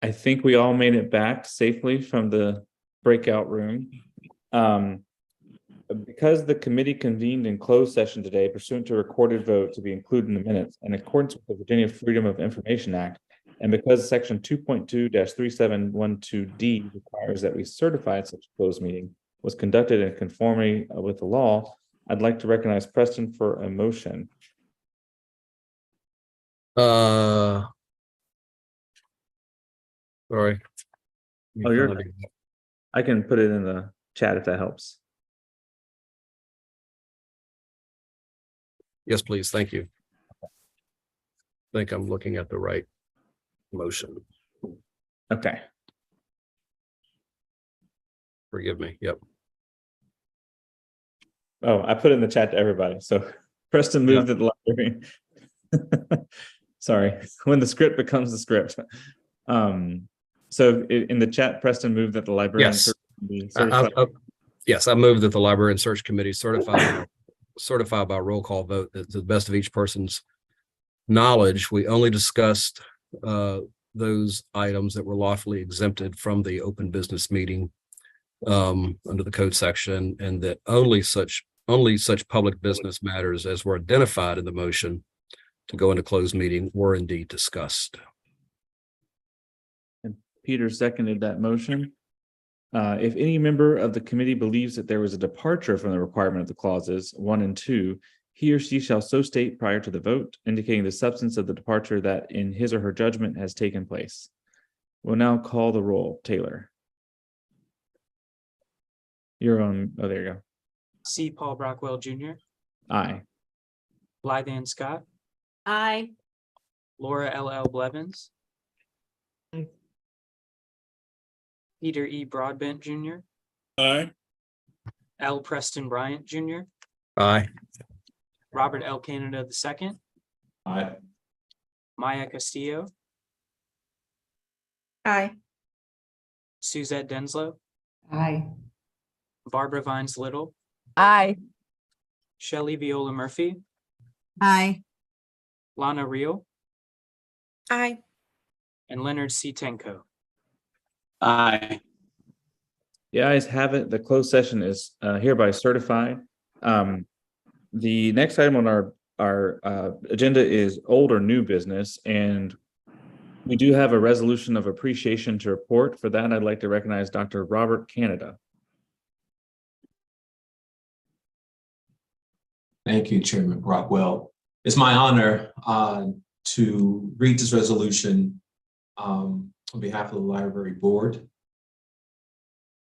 I think we all made it back safely from the breakout room. Because the committee convened in closed session today pursuant to a recorded vote to be included in the minutes in accordance with the Virginia Freedom of Information Act, and because section 2.2-3712D requires that we certify such a closed meeting was conducted in conformity with the law, I'd like to recognize Preston for a motion. Sorry. Oh, I can put it in the chat if that helps. Yes, please. Thank you. I think I'm looking at the right motion. Okay. Forgive me. Yep. Oh, I put it in the chat to everybody. So Preston moved to the library. Sorry, when the script becomes the script. So in the chat, Preston moved that the library. Yes. Yes, I moved that the Library and Search Committee certify by roll call vote that to the best of each person's knowledge, we only discussed those items that were lawfully exempted from the open business meeting under the code section, and that only such public business matters as were identified in the motion to go into closed meeting were indeed discussed. And Peter seconded that motion. If any member of the committee believes that there was a departure from the requirement of the clauses 1 and 2, he or she shall so state prior to the vote, indicating the substance of the departure that in his or her judgment has taken place. We'll now call the roll. Taylor. You're on. Oh, there you go. C. Paul Brockwell Jr., Aye. Blythe Ann Scott, Aye. Laura L. Blevins, Peter E. Broadbent Jr., Aye. L. Preston Bryant Jr., Aye. Robert L. Canada II, Aye. Maya Castillo, Aye. Suzette Denslow, Aye. Barbara Vines Little, Aye. Shelley Viola Murphy, Aye. Lana Reel, Aye. and Leonard C. Tenko. Aye. The ayes have it. The closed session is hereby certified. The next item on our agenda is old or new business, and we do have a resolution of appreciation to report. For that, I'd like to recognize Dr. Robert Canada. Thank you, Chairman Brockwell. It's my honor to read this resolution on behalf of the library board.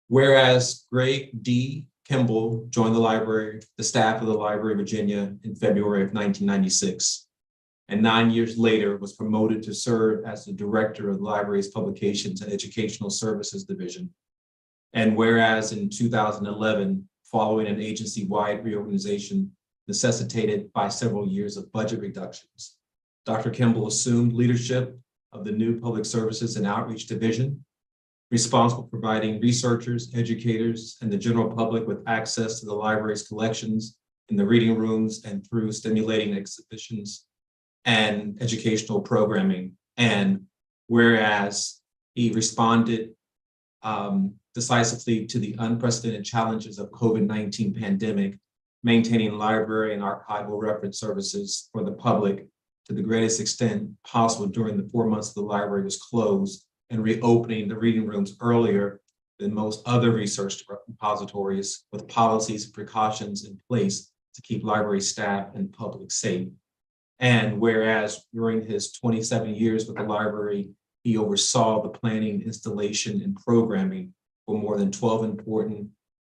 Whereas Greg D. Kimball joined the staff of the Library of Virginia in February of 1996, and 9 years later was promoted to serve as the director of the library's Publications and Educational Services Division. And whereas in 2011, following an agency-wide reorganization necessitated by several years of budget reductions, Dr. Kimball assumed leadership of the new Public Services and Outreach Division, responsible for providing researchers, educators, and the general public with access to the library's collections in the reading rooms and through stimulating exhibitions and educational programming. And whereas he responded decisively to the unprecedented challenges of COVID-19 pandemic, maintaining library and archival reference services for the public to the greatest extent possible during the 4 months the library was closed, and reopening the reading rooms earlier than most other research repositories, with policies and precautions in place to keep library staff and public safe. And whereas during his 27 years with the library, he oversaw the planning, installation, and programming for more than 12 important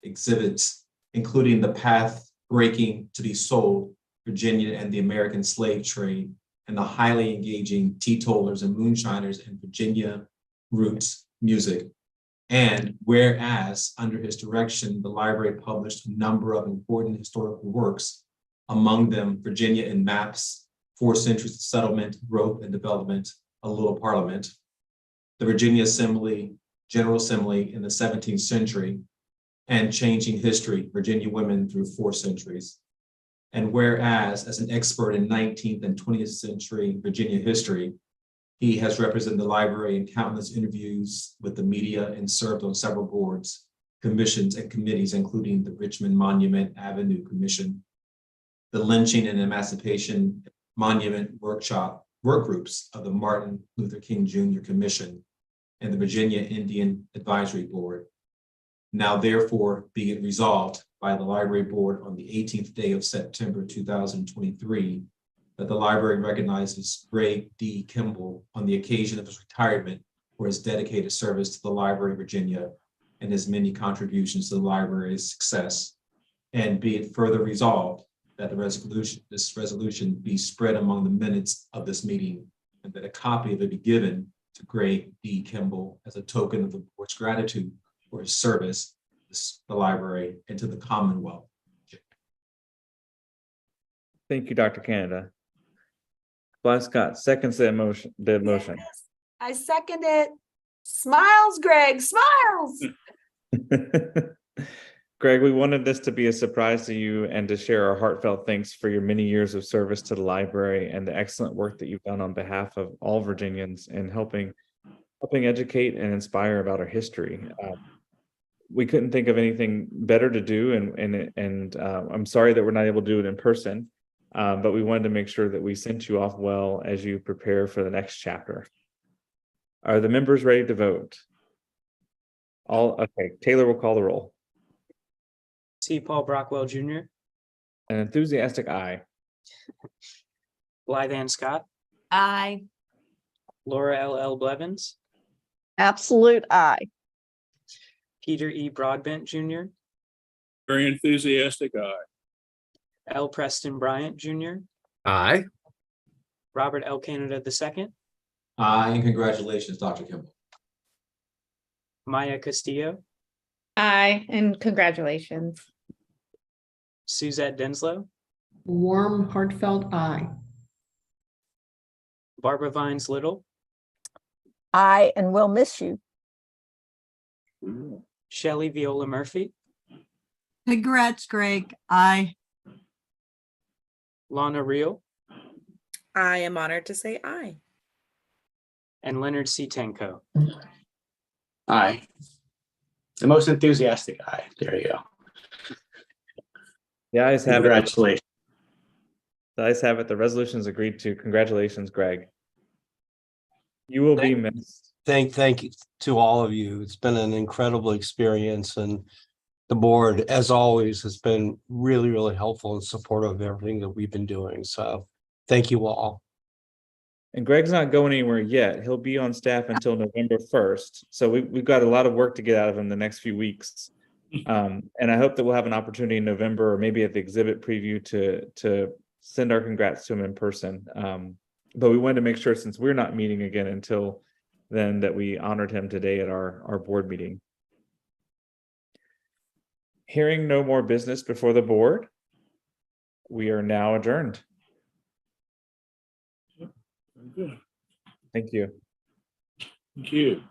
exhibits, including the path-breaking To Be Sold, Virginia and the American Slave Trade, and the highly engaging Teetotalers and Moonshiners in Virginia Roots Music. And whereas under his direction, the library published a number of important historical works, among them Virginia in Maps, 4 Centuries of Settlement, Growth and Development, A Little Parliament, the Virginia Assembly, General Assembly in the 17th century, and Changing History, Virginia Women Through 4 Centuries. And whereas, as an expert in 19th and 20th century Virginia history, he has represented the library in countless interviews with the media and served on several boards, commissions, and committees, including the Richmond Monument Avenue Commission, the Lynching and Emancipation Monument work groups of the Martin Luther King Jr. Commission, and the Virginia Indian Advisory Board. Now therefore be it resolved by the Library Board on the 18th day of September 2023 that the library recognizes Greg D. Kimball on the occasion of his retirement for his dedicated service to the Library of Virginia and his many contributions to the library's success. And be it further resolved that this resolution be spread among the minutes of this meeting, and that a copy of it be given to Greg D. Kimball as a token of the board's gratitude for his service to the library and to the Commonwealth. Thank you, Dr. Canada. Blythe Scott seconds the motion. Yes, I second it. Smiles, Greg, smiles. Greg, we wanted this to be a surprise to you and to share our heartfelt thanks for your many years of service to the library and the excellent work that you've done on behalf of all Virginians in helping educate and inspire about our history. We couldn't think of anything better to do, and I'm sorry that we're not able to do it in person, but we wanted to make sure that we sent you off well as you prepare for the next chapter. Are the members ready to vote? Okay, Taylor will call the roll. C. Paul Brockwell Jr., An enthusiastic aye. Blythe Ann Scott, Aye. Laura L. Blevins, Absolute aye. Peter E. Broadbent Jr., Very enthusiastic aye. L. Preston Bryant Jr., Aye. Robert L. Canada II, Aye, and congratulations, Dr. Kimball. Maya Castillo, Aye, and congratulations. Suzette Denslow, Warm, heartfelt aye. Barbara Vines Little, Aye, and we'll miss you. Shelley Viola Murphy, Congrats, Greg. Aye. Lana Reel, I am honored to say aye. and Leonard C. Tenko. Aye. The most enthusiastic aye. There you go. The ayes have it. Congratulations. The ayes have it. The resolution is agreed to. Congratulations, Greg. You will be missed. Thank you to all of you. It's been an incredible experience, and the board, as always, has been really, really helpful and supportive of everything that we've been doing. So thank you all. And Greg's not going anywhere yet. He'll be on staff until November 1st. So we've got a lot of work to get out of him the next few weeks. And I hope that we'll have an opportunity in November, or maybe at the exhibit preview, to send our congrats to him in person. But we wanted to make sure, since we're not meeting again until then, that we honored him today at our board meeting. Hearing no more business before the board, we are now adjourned. Good. Thank you. Thank you.